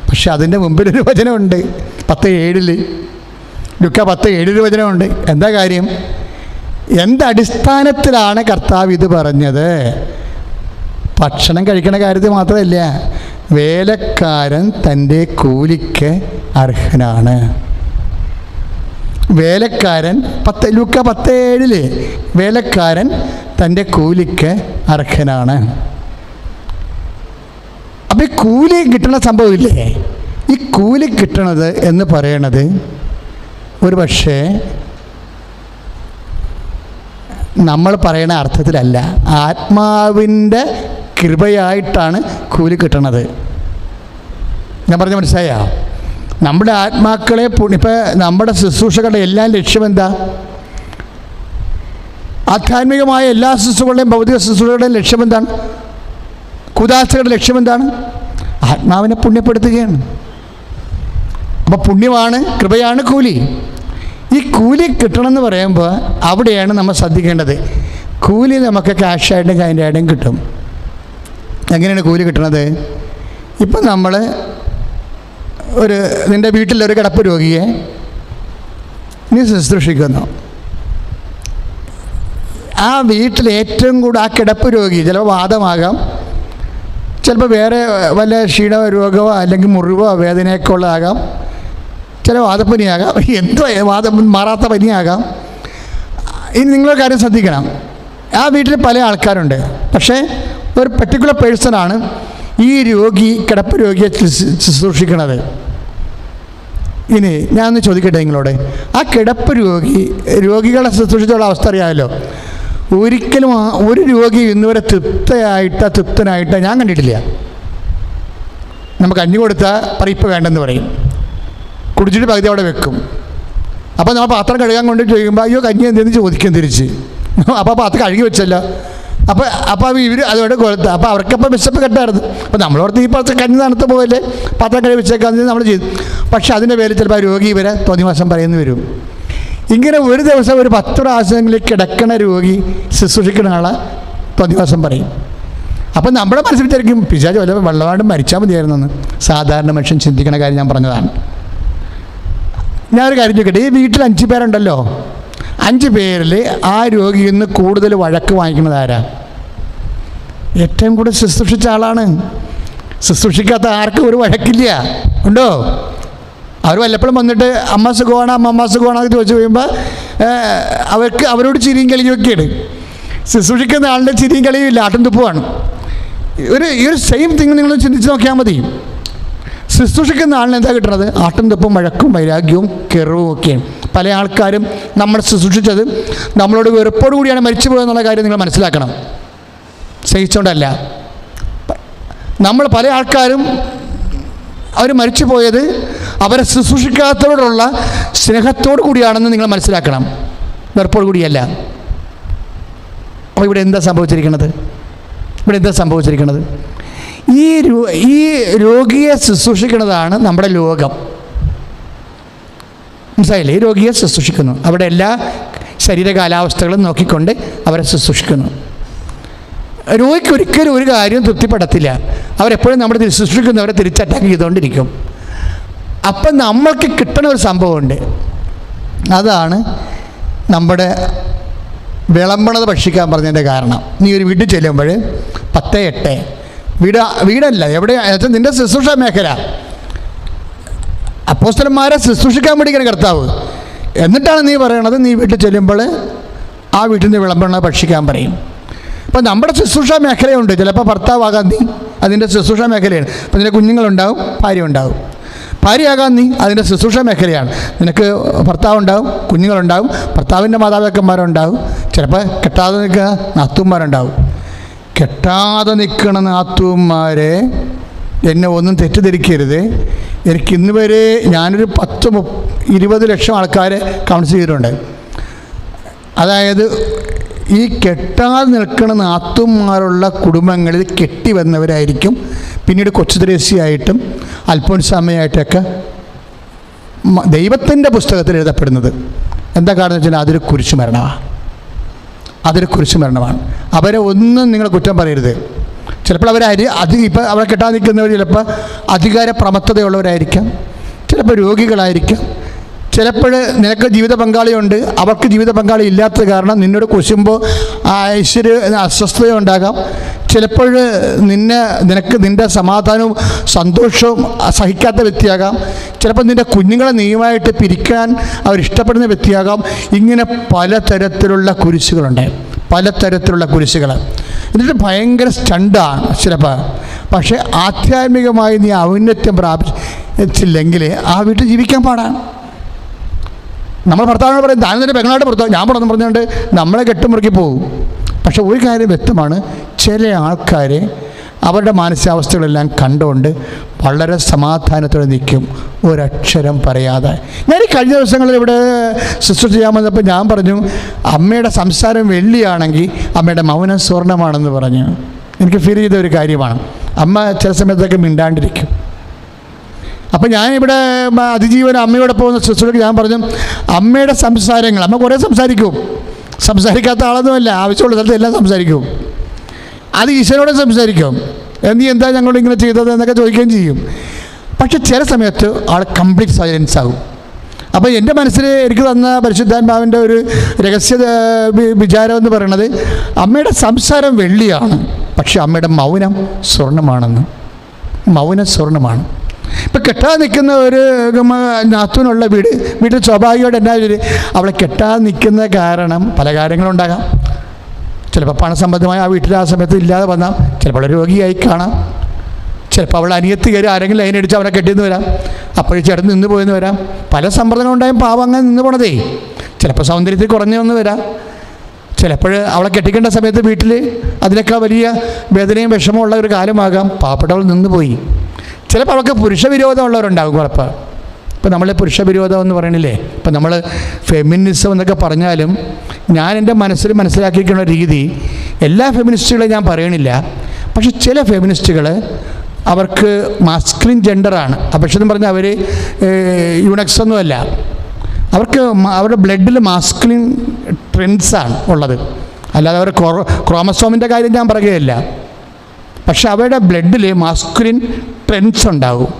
പക്ഷെ അതിൻ്റെ മുമ്പിലൊരു വചനമുണ്ട് 10:7. ലുക്ക 10:7 വചനമുണ്ട്. എന്താ കാര്യം? എന്തടിസ്ഥാനത്തിലാണ് കർത്താവ് ഇത് പറഞ്ഞത്? ഭക്ഷണം കഴിക്കണ കാര്യത്തിൽ മാത്രമല്ല, വേലക്കാരൻ തൻ്റെ കൂലിക്ക് അർഹനാണ്. വേലക്കാരൻ ലുക്ക 10:7 വേലക്കാരൻ തൻ്റെ കൂലിക്ക് അർഹനാണ്. അപ്പം ഈ കൂലി കിട്ടണ സംഭവമില്ലേ? ഈ കൂലി കിട്ടണത് എന്ന് പറയണത് ഒരു പക്ഷേ നമ്മൾ പറയണ അർത്ഥത്തിലല്ല, ആത്മാവിൻ്റെ കൃപയായിട്ടാണ് കൂലി കിട്ടണത്. ഞാൻ പറഞ്ഞ മനസ്സിലായോ? നമ്മുടെ ആത്മാക്കളെ ഇപ്പം നമ്മുടെ ശുശ്രൂഷകളുടെ എല്ലാ ലക്ഷ്യം എന്താ? ആധ്യാത്മികമായ എല്ലാ ശുശ്രൂഷകളുടെയും ഭൗതിക ശുശ്രൂഷകളുടെയും ലക്ഷ്യം എന്താണ്? കൂദാശകളുടെ ലക്ഷ്യം എന്താണ്? ആത്മാവിനെ പുണ്യപ്പെടുത്തുകയാണ്. അപ്പോൾ പുണ്യമാണ്, കൃപയാണ് കൂലി. ഈ കൂലി കിട്ടണമെന്ന് പറയുമ്പോൾ അവിടെയാണ് നമ്മൾ ശ്രദ്ധിക്കേണ്ടത്. കൂലി നമുക്ക് ക്യാഷായിട്ടും കൈൻഡായിട്ടും കിട്ടും. എങ്ങനെയാണ് കൂലി കിട്ടണത്? ഇപ്പം നമ്മൾ നിൻ്റെ വീട്ടിലൊരു കിടപ്പ് രോഗിയെ നീ ശുശ്രൂഷിക്കുന്നു. ആ വീട്ടിൽ ഏറ്റവും കൂടുതൽ ആ കിടപ്പ് രോഗി ചിലപ്പോൾ വാദമാകാം, ചിലപ്പോൾ വേറെ വല്ല ക്ഷീണ രോഗമോ അല്ലെങ്കിൽ മുറിവോ വേദനയൊക്കെ ഉള്ളതാകാം, ചില വാദപ്പനിയാകാം, എന്തോ വാദം മാറാത്ത പനിയാകാം. ഇനി നിങ്ങളൊരു കാര്യം ശ്രദ്ധിക്കണം, ആ വീട്ടിൽ പല ആൾക്കാരുണ്ട്, പക്ഷേ ഒരു പെർട്ടിക്കുലർ പേഴ്സണാണ് ഈ രോഗി, കിടപ്പ് രോഗിയെ ശുശ്രൂഷിക്കുന്നത്. ഇനി ഞാനൊന്ന് ചോദിക്കട്ടെ നിങ്ങളോട്, ആ കിടപ്പ് രോഗികളെ ശുശ്രൂഷിച്ചുള്ള അവസ്ഥ അറിയാമല്ലോ. ഒരിക്കലും ഒരു രോഗി ഇന്നുവരെ തൃപ്തനായിട്ട് ഞാൻ കണ്ടിട്ടില്ല. നമുക്ക് കഞ്ഞി കൊടുത്താൽ പറയിപ്പ് വേണ്ടെന്ന് പറയും, കുടിച്ചിട്ട് പകുതി അവിടെ വെക്കും. അപ്പോൾ നമ്മൾ പാത്രം കഴുകാൻ കൊണ്ട് ചോദിക്കുമ്പോൾ അയ്യോ കഞ്ഞി എന്തെന്ന് ചോദിക്കും തിരിച്ച്. അപ്പോൾ പാത്രം കഴുകി വെച്ചല്ലോ. അപ്പോൾ ഇവർ അതോടെ കൊടുത്ത, അപ്പോൾ അവർക്കപ്പോൾ വിശപ്പ് കെട്ടായിരുന്നു. അപ്പോൾ നമ്മളോടത്ത് ഈ പാത്രം കഞ്ഞി തണുത്ത് പോകല്ലേ, പാത്രം കഴുകി വെച്ചേക്കാന്ന് നമ്മൾ ചെയ്തു. പക്ഷേ അതിൻ്റെ പേരിൽ ചിലപ്പോൾ രോഗി ഇവരെ തോന്നിവാസം പറയുന്നു വരും. ഇങ്ങനെ ഒരു ദിവസം ഒരു 10 പ്രാവശ്യങ്ങളിൽ കിടക്കണ രോഗി ശുശ്രൂഷിക്കുന്ന ആളെ തോന്നിവാസം പറയും. അപ്പം നമ്മുടെ മനസ്സിൽ വിചാരിക്കും പിശാച് വല്ല വെള്ളമാണ്ട് മരിച്ചാൽ മതിയായിരുന്നു എന്ന്. സാധാരണ മനുഷ്യൻ ചിന്തിക്കണ കാര്യം ഞാൻ പറഞ്ഞതാണ്. ഞാനൊരു കാര്യം ചോദിക്കട്ടെ, ഈ വീട്ടിൽ 5 പേരുണ്ടല്ലോ, 5 പേരിൽ ആ രോഗിയിൽ നിന്ന് കൂടുതൽ വഴക്ക് വാങ്ങിക്കുന്നത് ആരാ? ഏറ്റവും കൂടുതൽ ശുശ്രൂഷിച്ച ആളാണ്. ശുശ്രൂഷിക്കാത്ത ആർക്കും ഒരു വഴക്കില്ല. ഉണ്ടോ? അവർ വല്ലപ്പോഴും വന്നിട്ട് അമ്മ സുഖമാണ് അമ്മ സുഖമാണെന്ന് ചോദിച്ചു കഴിയുമ്പോൾ അവരോട് ചിരിയും കളിയും ഒക്കെയാണ്. ശുശ്രൂഷിക്കുന്ന ആളുടെ ചിരിയും കളിയും ഇല്ല, ആട്ടും തുപ്പുമാണ്. ഈ ഒരു സെയിം തിങ് നിങ്ങൾ ചിന്തിച്ച് നോക്കിയാൽ മതി. ശുശ്രൂഷിക്കുന്ന ആളിന് എന്താ കിട്ടുന്നത്? ആട്ടും തുപ്പും വഴക്കും വൈരാഗ്യവും കെറവും ഒക്കെയാണ്. പല ആൾക്കാരും നമ്മൾ ശുശ്രൂഷിച്ചത് നമ്മളോട് വെറുപ്പോടു കൂടിയാണ് മരിച്ചു പോയെന്നുള്ള കാര്യം നിങ്ങൾ മനസ്സിലാക്കണം. സഹിച്ചുകൊണ്ടല്ല. നമ്മൾ പല ആൾക്കാരും അവർ മരിച്ചു പോയത് അവരെ ശുശ്രൂഷിക്കാത്തവരോടുള്ള സ്നേഹത്തോടു കൂടിയാണെന്ന് നിങ്ങൾ മനസ്സിലാക്കണം, വെറുപ്പോടു കൂടിയല്ല. അപ്പോൾ ഇവിടെ എന്താ സംഭവിച്ചിരിക്കുന്നത്? ഈ രോഗിയെ ശുശ്രൂഷിക്കുന്നതാണ് നമ്മുടെ ലോകം. മനസ്സിലായില്ലേ? ഈ രോഗിയെ ശുശ്രൂഷിക്കുന്നു, അവിടെ എല്ലാ ശരീര കാലാവസ്ഥകളും നോക്കിക്കൊണ്ട് അവരെ ശുശ്രൂഷിക്കുന്നു. രോഗിക്ക് ഒരിക്കലും ഒരു കാര്യം തൃപ്തിപ്പെടത്തില്ല. അവരെപ്പോഴും നമ്മുടെ ശുശ്രൂഷിക്കുന്നവരെ തിരിച്ചറ്റാക്ക് ചെയ്തുകൊണ്ടിരിക്കും. അപ്പം നമ്മൾക്ക് കിട്ടണ ഒരു സംഭവമുണ്ട്, അതാണ് നമ്മുടെ വിളമ്പണത് ഭക്ഷിക്കാൻ പറഞ്ഞതിൻ്റെ കാരണം. നീ ഒരു വീട്ടിൽ ചെല്ലുമ്പോൾ 10:8 വീടല്ല എവിടെ നിൻ്റെ ശുശ്രൂഷ മേഖല. അപ്പോസ്തലന്മാരെ ശുശ്രൂഷിക്കാൻ വേണ്ടിയാണ് കർത്താവ്. എന്നിട്ടാണ് നീ പറയണത് നീ വീട്ടിൽ ചെല്ലുമ്പോൾ ആ വീട്ടിൽ നിന്ന് വിളമ്പണത് ഭക്ഷിക്കാൻ പറയും. അപ്പം നമ്മുടെ ശുശ്രൂഷ മേഖലയുണ്ട്. ചിലപ്പോൾ ഭർത്താവാകാൻ നീ അതിൻ്റെ ശുശ്രൂഷ മേഖലയാണ്. അപ്പം നിൻ്റെ കുഞ്ഞുങ്ങളുണ്ടാവും, ഭാര്യ ഉണ്ടാവും. ഭാര്യയാകാൻ നീ അതിൻ്റെ ശുശ്രൂഷ മേഖലയാണ്. നിനക്ക് ഭർത്താവുണ്ടാവും, കുഞ്ഞുങ്ങളുണ്ടാവും, ഭർത്താവിൻ്റെ മാതാപിതാക്കന്മാരുണ്ടാവും. ചിലപ്പോൾ കെട്ടാതെ നിൽക്കുന്ന നാത്തൂന്മാരുണ്ടാവും. കെട്ടാതെ നിൽക്കണ നാത്തൂന്മാരെ എന്നെ ഒന്നും തെറ്റിദ്ധരിക്കരുത്. എനിക്ക് ഇന്ന് വരെ ഞാനൊരു 10-20 ലക്ഷം ആൾക്കാരെ കൗൺസിൽ ചെയ്തിട്ടുണ്ട്. അതായത് ഈ കെട്ടാതെ നിൽക്കുന്ന നാത്തൂന്മാരുള്ള കുടുംബങ്ങളിൽ കെട്ടി വന്നവരായിരിക്കും പിന്നീട് കൊച്ചുദ്രേശിയായിട്ടും അൽഫോൻസാമയായിട്ടൊക്കെ ദൈവത്തിൻ്റെ പുസ്തകത്തിൽ എഴുതപ്പെടുന്നത്. എന്താ കാരണം വെച്ചാൽ അതൊരു കുരിശു മരണമാണ്. അവരെ ഒന്നും നിങ്ങൾ കുറ്റം പറയരുത്. ചിലപ്പോൾ ഇപ്പം അവരെ കെട്ടാൻ നിൽക്കുന്നവർ ചിലപ്പോൾ അധികാര പ്രമത്തതയുള്ളവരായിരിക്കാം, ചിലപ്പോൾ രോഗികളായിരിക്കാം, ചിലപ്പോൾ നിനക്ക് ജീവിത പങ്കാളിയുണ്ട്, അവർക്ക് ജീവിത പങ്കാളി ഇല്ലാത്തത് കാരണം നിന്നോട് കുശുമ്പോൾ അസ്വസ്ഥത ഉണ്ടാകാം. ചിലപ്പോൾ നിനക്ക് നിൻ്റെ സമാധാനവും സന്തോഷവും സഹിക്കാത്ത വ്യക്തിയാകാം. ചിലപ്പോൾ നിൻ്റെ കുഞ്ഞുങ്ങളെ നീയുമായിട്ട് പിരിക്കാൻ അവരിഷ്ടപ്പെടുന്ന വ്യക്തിയാകാം. ഇങ്ങനെ പലതരത്തിലുള്ള കുരിശുകളുണ്ട്, എന്നിട്ട് ഭയങ്കര സ്റ്റണ്ടാണ് ചിലപ്പോൾ. പക്ഷേ ആധ്യാത്മികമായി നീ ഔന്നത്യം പ്രാപിച്ചില്ലെങ്കിൽ ആ വീട്ടിൽ ജീവിക്കാൻ പാടാണ്. നമ്മൾ ഭർത്താവിനോട് പറയും താൻ തന്നെ പെങ്ങളായിട്ട് ഭർത്താവ് ഞാൻ പറഞ്ഞു പറഞ്ഞുകൊണ്ട് നമ്മളെ കെട്ടുമുറുക്കി പോകും. പക്ഷെ ഒരു കാര്യം വ്യക്തമാണ്, ചില ആൾക്കാരെ അവരുടെ മാനസികാവസ്ഥകളെല്ലാം കണ്ടുകൊണ്ട് വളരെ സമാധാനത്തോടെ നിൽക്കും, ഒരക്ഷരം പറയാതെ. ഞാൻ ഈ കഴിഞ്ഞ ദിവസങ്ങളിൽ ഇവിടെ ശുശ്രൂഷ ചെയ്യാൻ വന്നപ്പോൾ ഞാൻ പറഞ്ഞു, അമ്മയുടെ സംസാരം വെള്ളിയാണെങ്കിൽ അമ്മയുടെ മൗനം സ്വർണ്ണമാണെന്ന് പറഞ്ഞു. എനിക്ക് ഫീൽ ചെയ്ത ഒരു കാര്യമാണ്. അമ്മ ചില സമയത്തൊക്കെ മിണ്ടാണ്ടിരിക്കും. അപ്പം ഞാനിവിടെ അതിജീവനം അമ്മയോടെ പോകുന്ന ശുശ്രൂഷയ്ക്ക് ഞാൻ പറഞ്ഞു, അമ്മയുടെ സംസാരങ്ങൾ, അമ്മ കുറേ സംസാരിക്കും, സംസാരിക്കാത്ത ആളൊന്നുമല്ല, ആവശ്യമുള്ള സ്ഥലത്ത് എല്ലാം സംസാരിക്കും. അത് ഈശ്വരനോട് സംസാരിക്കും, നീ എന്താ ഞങ്ങളോട് ഇങ്ങനെ ചെയ്തത് എന്നൊക്കെ ചോദിക്കുകയും ചെയ്യും. പക്ഷെ ചില സമയത്ത് ആൾ കംപ്ലീറ്റ് സൈലൻസ് ആകും. അപ്പോൾ എൻ്റെ മനസ്സിൽ എനിക്ക് തന്ന പരിശുദ്ധാത്മാവിൻ്റെ ഒരു രഹസ്യ വിചാരം എന്ന് പറയുന്നത്, അമ്മയുടെ സംസാരം വെള്ളിയാണ്, പക്ഷെ അമ്മയുടെ മൗനം സ്വർണ്ണമാണെന്ന്. മൗനം സ്വർണ്ണമാണ്. ഇപ്പം കെട്ടാൻ നിൽക്കുന്ന ഒരു നാത്തൂനുള്ള വീട്ടിൽ സ്വാഭാവികമായിട്ട് എന്നാ അവളെ കെട്ടാൻ നിൽക്കുന്ന കാരണം പല കാര്യങ്ങളുണ്ടാകാം. ചിലപ്പോൾ പണസംബന്ധമായ ആ വീട്ടിൽ ആ സമയത്ത് ഇല്ലാതെ വന്നാൽ, ചിലപ്പോൾ രോഗിയായി കാണാം, ചിലപ്പോൾ അവൾ അനിയത്ത് കയറി ആരെങ്കിലും ലൈനടിച്ച് അവരെ കെട്ടിയെന്ന് വരാം, അപ്പോഴും ചേട്ടൻ നിന്ന് പോയെന്ന് വരാം. പല സമ്മർദ്ദങ്ങളുണ്ടായും പാവം അങ്ങനെ നിന്ന് പോണതേ. ചിലപ്പോൾ സൗന്ദര്യത്തിൽ കുറഞ്ഞൊന്ന് വരാം, ചിലപ്പോൾ അവളെ കെട്ടിക്കേണ്ട സമയത്ത് വീട്ടിൽ അതിനേക്കാൾ വലിയ വേദനയും വിഷമമുള്ള ഒരു കാലമാകാം, പാവപ്പെട്ടവൾ നിന്ന് പോയി. ചിലപ്പോൾ അവൾക്ക് പുരുഷവിരോധമുള്ളവരുണ്ടാകും കുഴപ്പം. ഇപ്പം നമ്മൾ പുരുഷവിരോധം എന്ന് പറയണില്ലേ, ഇപ്പം നമ്മൾ ഫെമിനിസം എന്നൊക്കെ പറഞ്ഞാലും ഞാൻ എൻ്റെ മനസ്സിൽ മനസ്സിലാക്കിയിരിക്കുന്ന രീതി, എല്ലാ ഫെമിനിസ്റ്റുകളെ ഞാൻ പറയണില്ല, പക്ഷെ ചില ഫെമിനിസ്റ്റുകൾ അവർക്ക് മാസ്കുലിൻ ജെൻഡറാണ്. പക്ഷെ എന്ന് പറഞ്ഞാൽ അവർ യൂണക്സ് ഒന്നുമല്ല, അവർക്ക് അവരുടെ ബ്ലഡിൽ മാസ്കുലിൻ ട്രെൻഡ്സാണ് ഉള്ളത്. അല്ലാതെ അവർ ക്രോമസോമിൻ്റെ കാര്യം ഞാൻ പറയുകയല്ല. പക്ഷെ അവരുടെ ബ്ലഡിൽ മാസ്കുലിൻ ട്രെൻഡ്സ് ഉണ്ടാവും,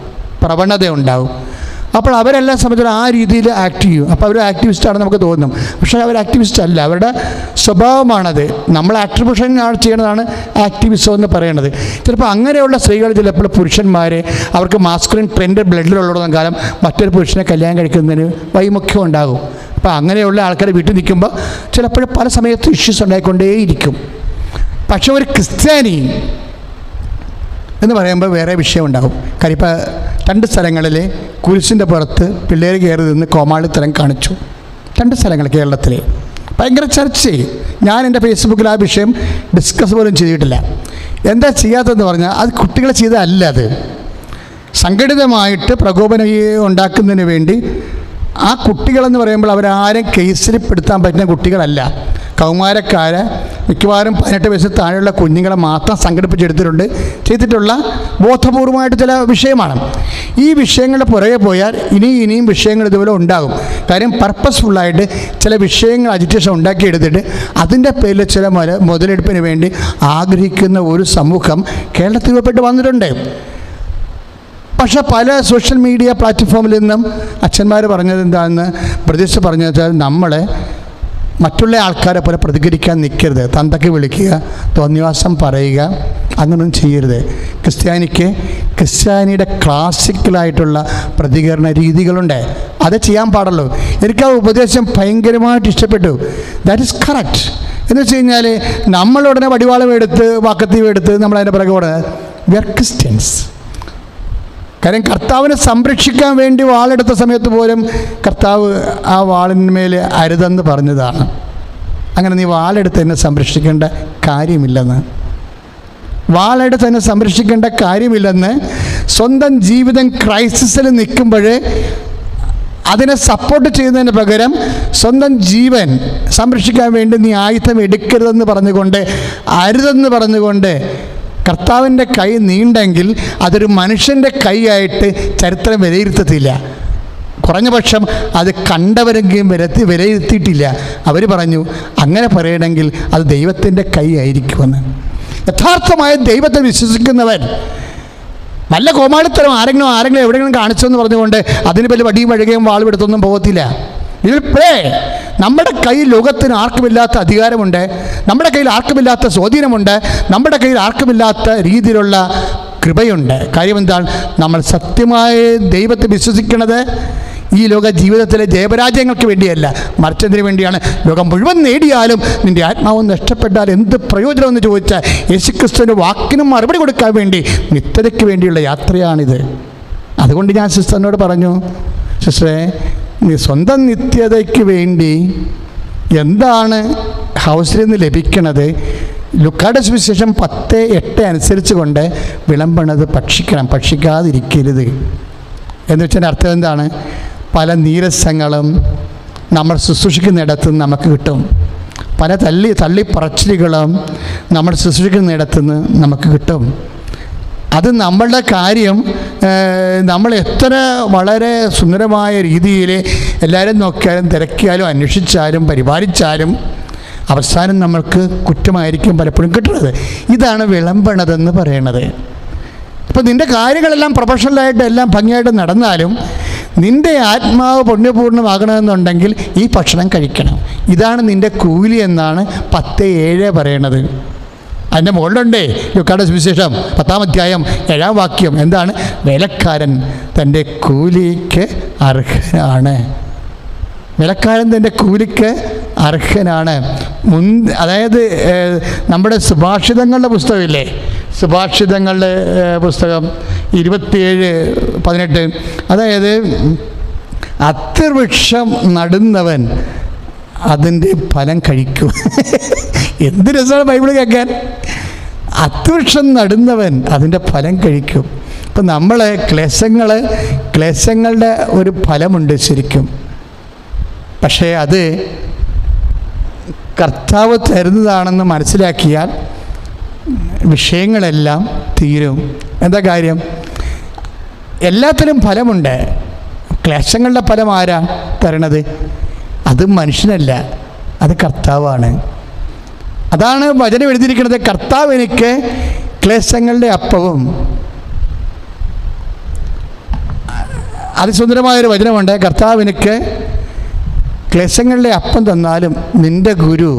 പ്രവണത ഉണ്ടാവും. അപ്പോൾ അവരെല്ലാം സംബന്ധിച്ച് ആ രീതിയിൽ ആക്ട് ചെയ്യും. അപ്പോൾ അവർ ആക്ടിവിസ്റ്റാണെന്ന് നമുക്ക് തോന്നും, പക്ഷേ അവർ ആക്ടിവിസ്റ്റ് അല്ല, അവരുടെ സ്വഭാവമാണത്. നമ്മൾ ആട്രിബ്യൂഷൻ ചെയ്യണതാണ് ആക്ടിവിസം എന്ന് പറയുന്നത്. ചിലപ്പോൾ അങ്ങനെയുള്ള സ്ത്രീകൾ ചിലപ്പോൾ പുരുഷന്മാരെ അവർക്ക് മാസ്കുലിൻ ട്രെൻഡ് ബ്ലഡിലുള്ളിടത്തോളം കാലം മറ്റൊരു പുരുഷനെ കല്യാണം കഴിക്കുന്നതിന് വൈമുഖ്യം ഉണ്ടാകും. അപ്പോൾ അങ്ങനെയുള്ള ആൾക്കാർ വീട്ടിൽ നിൽക്കുമ്പോൾ ചിലപ്പോൾ പല സമയത്ത് ഇഷ്യൂസ് ഉണ്ടായിക്കൊണ്ടേയിരിക്കും. പക്ഷെ ഒരു ക്രിസ്ത്യാനി എന്ന് പറയുമ്പോൾ വേറെ വിഷയം ഉണ്ടാകും. കാര്യം ഇപ്പോൾ 2 സ്ഥലങ്ങളിൽ കുരിശിൻ്റെ പുറത്ത് പിള്ളേർ കയറി നിന്ന് കോമാളിത്തരം കാണിച്ചു. 2 സ്ഥലങ്ങൾ കേരളത്തിൽ ഭയങ്കര ചർച്ച ചെയ്യും. ഞാൻ എൻ്റെ ഫേസ്ബുക്കിൽ ആ വിഷയം ഡിസ്കസ് പോലും ചെയ്തിട്ടില്ല. എന്താ ചെയ്യാത്തതെന്ന് പറഞ്ഞാൽ, അത് കുട്ടികളെ ചെയ്തതല്ല, അത് സംഘടിതമായിട്ട് പ്രകോപനം ഉണ്ടാക്കുന്നതിന് വേണ്ടി ആ കുട്ടികളെന്ന് പറയുമ്പോൾ അവരാരും കേസിൽ പെടുത്താൻ പറ്റുന്ന കുട്ടികളല്ല. കൗമാരക്കാരെ മിക്കവാറും 18 വയസ്സിൽ താഴെയുള്ള കുഞ്ഞുങ്ങളെ മാത്രം സംഘടിപ്പിച്ചെടുത്തിട്ടുണ്ട് ചെയ്തിട്ടുള്ള ബോധപൂർവമായിട്ട് ചില വിഷയമാണ്. ഈ വിഷയങ്ങളുടെ പുറകെ പോയാൽ ഇനിയും വിഷയങ്ങൾ ഇതുപോലെ ഉണ്ടാകും. കാര്യം പർപ്പസ്ഫുള്ളായിട്ട് ചില വിഷയങ്ങൾ അജിറ്റേഷൻ ഉണ്ടാക്കിയെടുത്തിട്ട് അതിൻ്റെ പേരിൽ ചില മുതലെടുപ്പിന് വേണ്ടി ആഗ്രഹിക്കുന്ന ഒരു സമൂഹം കേരളത്തിൽ രൂപപ്പെട്ട് വന്നിട്ടുണ്ട്. പക്ഷേ പല സോഷ്യൽ മീഡിയ പ്ലാറ്റ്ഫോമിൽ നിന്നും അച്ഛന്മാർ പറഞ്ഞത് എന്താണെന്ന് പ്രതീക്ഷ പറഞ്ഞു വെച്ചാൽ, നമ്മളെ മറ്റുള്ള ആൾക്കാരെ പോലെ പ്രതികരിക്കാൻ നിൽക്കരുത്, തന്തയ്ക്ക് വിളിക്കുക, തോന്നിവാസം പറയുക, അങ്ങനൊന്നും ചെയ്യരുത്. ക്രിസ്ത്യാനിയുടെ ക്ലാസിക്കലായിട്ടുള്ള പ്രതികരണ രീതികളുണ്ട്, അത് ചെയ്യാൻ പാടുള്ളൂ. എനിക്ക് ആ ഉപദേശം ഭയങ്കരമായിട്ട് ഇഷ്ടപ്പെട്ടു. That is correct. എന്ന് വെച്ച് കഴിഞ്ഞാൽ നമ്മളുടനെ വടിവാളം എടുത്ത് വാക്കത്തീവ് എടുത്ത് നമ്മളതിൻ്റെ പിറകെ ഓടുന്നത്, വി ആർ ക്രിസ്ത്യൻസ്. കാര്യം കർത്താവിനെ സംരക്ഷിക്കാൻ വേണ്ടി വാളെടുത്ത സമയത്ത് പോലും കർത്താവ് ആ വാളിന്മേൽ അരുതെന്ന് പറഞ്ഞതാണ്. അങ്ങനെ നീ വാളെടുത്ത് എന്നെ സംരക്ഷിക്കേണ്ട കാര്യമില്ലെന്ന്, വാളെടുത്ത് എന്നെ സംരക്ഷിക്കേണ്ട കാര്യമില്ലെന്ന് സ്വന്തം ജീവിതം ക്രൈസിസിൽ നിൽക്കുമ്പോൾ അതിനെ സപ്പോർട്ട് ചെയ്യുന്നതിന് പകരം സ്വന്തം ജീവൻ സംരക്ഷിക്കാൻ വേണ്ടി നീ ആയുധം എടുക്കരുതെന്ന് പറഞ്ഞുകൊണ്ട്, അരുതെന്ന് പറഞ്ഞുകൊണ്ട് കർത്താവിൻ്റെ കൈ നീണ്ടെങ്കിൽ അതൊരു മനുഷ്യൻ്റെ കൈയായിട്ട് ചരിത്രം വിലയിരുത്തത്തില്ല. കുറഞ്ഞ പക്ഷം അത് കണ്ടവരെങ്കിലും വിലയിരുത്തിയിട്ടില്ല. അവർ പറഞ്ഞു, അങ്ങനെ പറയണമെങ്കിൽ അത് ദൈവത്തിൻ്റെ കൈ ആയിരിക്കുമെന്ന്. യഥാർത്ഥമായ ദൈവത്തെ വിശ്വസിക്കുന്നവൻ നല്ല കോമാളിത്തരം ആരെങ്കിലും എവിടെയെങ്കിലും കാണിച്ചെന്ന് പറഞ്ഞുകൊണ്ട് അതിന് വലിയ വടിയും വഴുകയും വാളുമെടുത്തൊന്നും പോകത്തില്ല. ഇതിൽ നമ്മുടെ കയ്യിൽ ലോകത്തിന് ആർക്കുമില്ലാത്ത അധികാരമുണ്ട്, നമ്മുടെ കയ്യിൽ ആർക്കുമില്ലാത്ത സ്വാധീനമുണ്ട്, നമ്മുടെ കയ്യിൽ ആർക്കുമില്ലാത്ത രീതിയിലുള്ള കൃപയുണ്ട്. കാര്യം എന്താണ്? നമ്മൾ സത്യമായ ദൈവത്തെ വിശ്വസിക്കുന്നത് ഈ ലോക ജീവിതത്തിലെ ജയപരാജയങ്ങൾക്ക് വേണ്ടിയല്ല, മറിച്ചതിന് വേണ്ടിയാണ്. ലോകം മുഴുവൻ നേടിയാലും നിൻ്റെ ആത്മാവ് നഷ്ടപ്പെട്ടാൽ എന്ത് പ്രയോജനമെന്ന് ചോദിച്ചാൽ യേശുക്രിസ്തുവിൻ്റെ വാക്കിനും മറുപടി കൊടുക്കാൻ വേണ്ടി നിത്യതയ്ക്ക് വേണ്ടിയുള്ള യാത്രയാണിത്. അതുകൊണ്ട് ഞാൻ സിസ്റ്ററിനോട് പറഞ്ഞു, സിസ്റ്ററെ, നീ സ്വന്തം നിത്യതയ്ക്ക് വേണ്ടി എന്താണ് ഹൗസിൽ നിന്ന് ലഭിക്കണത്, ലൂക്കായുടെ സുവിശേഷം 10:8 അനുസരിച്ച് കൊണ്ട് വിളമ്പണത് ഭക്ഷിക്കണം, ഭക്ഷിക്കാതിരിക്കരുത് എന്ന് വെച്ചാൽ അർത്ഥം എന്താണ്? പല നീരസങ്ങളും നമ്മൾ ശുശ്രൂഷിക്കുന്നിടത്ത് നിന്ന് നമുക്ക് കിട്ടും. പല തള്ളിപ്പറച്ചിലുകളും നമ്മൾ ശുശ്രൂഷിക്കുന്നിടത്ത് നിന്ന് നമുക്ക് കിട്ടും. അത് നമ്മളുടെ കാര്യം നമ്മൾ എത്ര വളരെ സുന്ദരമായ രീതിയിൽ എല്ലാവരും നോക്കിയാലും തിരക്കിയാലും അന്വേഷിച്ചാലും പരിപാലിച്ചാലും അവസാനം നമ്മൾക്ക് കുറ്റമായിരിക്കും പലപ്പോഴും കിട്ടുന്നത്. ഇതാണ് വിളമ്പണതെന്ന് പറയണത്. അപ്പോൾ നിൻ്റെ കാര്യങ്ങളെല്ലാം പ്രൊഫഷണലായിട്ട് എല്ലാം ഭംഗിയായിട്ട് നടന്നാലും നിൻ്റെ ആത്മാവ് പുണ്യപൂർണ്ണമാകണമെന്നുണ്ടെങ്കിൽ ഈ ഭക്ഷണം കഴിക്കണം. ഇതാണ് നിൻ്റെ കൂലി എന്നാണ് 10:7 പറയണത്. അതിൻ്റെ മുകളിലുണ്ടേ ലൂക്കായുടെ സുവിശേഷം 10-ാം അധ്യായം 7-ാം വാക്യം. എന്താണ്? വേലക്കാരൻ തൻ്റെ കൂലിക്ക് അർഹനാണ്. വേലക്കാരൻ തൻ്റെ കൂലിക്ക് അർഹനാണ്. അതായത് നമ്മുടെ സുഭാഷിതങ്ങളുടെ പുസ്തകമില്ലേ, സുഭാഷിതങ്ങളുടെ പുസ്തകം 27:18, അതായത് അത്തിവൃക്ഷം നടുന്നവൻ അതിൻ്റെ ഫലം കഴിക്കും. എന്ത് രസമാണ് ബൈബിൾ കേൾക്കാൻ. അത്തിവൃക്ഷം നടുന്നവൻ അതിൻ്റെ ഫലം കഴിക്കും. ഇപ്പം നമ്മൾ ക്ലേശങ്ങളുടെ ഒരു ഫലമുണ്ട് ശരിക്കും. പക്ഷേ അത് കർത്താവ് തരുന്നതാണെന്ന് മനസ്സിലാക്കിയാൽ വിഷയങ്ങളെല്ലാം തീരും. എന്താ കാര്യം? എല്ലാത്തിലും ഫലമുണ്ട്. ക്ലേശങ്ങളുടെ ഫലം ആരാ തരണത്? അത് മനുഷ്യനല്ല, അത് കർത്താവാണ്. അതാണ് വചനം എഴുതിയിരിക്കുന്നത്. കർത്താവ് എനിക്ക് ക്ലേശങ്ങളുടെ അപ്പവും. അതിസുന്ദരമായൊരു വചനമുണ്ട്. കർത്താവ് എനിക്ക് ക്ലേശങ്ങളുടെ അപ്പം തന്നാലും നിൻ്റെ ഗുരു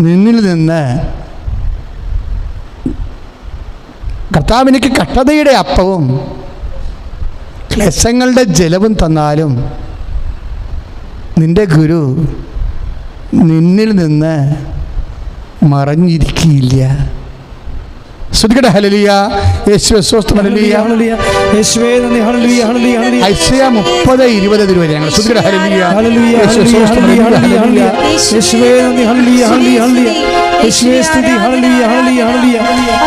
നിന്നിൽ നിന്ന്, കർത്താവ് എനിക്ക് കഷ്ടതയുടെ അപ്പവും ക്ലേശങ്ങളുടെ ജലവും തന്നാലും നിൻ്റെ ഗുരു നിന്നിൽ നിന്ന് മറഞ്ഞിരിക്കില്ല. ശ്രദ്ധിക്കട്ടെ. ഹല്ലേലൂയ. യേശുവേ സ്തോത്രം. ഹല്ലേലൂയ. യേശുവേ നന്ദി. ഹല്ലേലൂയ. ഹല്ലേലൂയ. ഐസയ 30:20 തിരുവചനങ്ങൾ. ശ്രദ്ധിക്കട്ടെ. ഹല്ലേലൂയ. ഹല്ലേലൂയ. ഹല്ലേലൂയ. യേശുവേ നന്ദി. ഹല്ലേലൂയ. ഹല്ലേലൂയ. ഹല്ലേലൂയ. യേശുവേ സ്തുതി. ഹല്ലേലൂയ. ഹല്ലേലൂയ. ഹല്ലേലൂയ.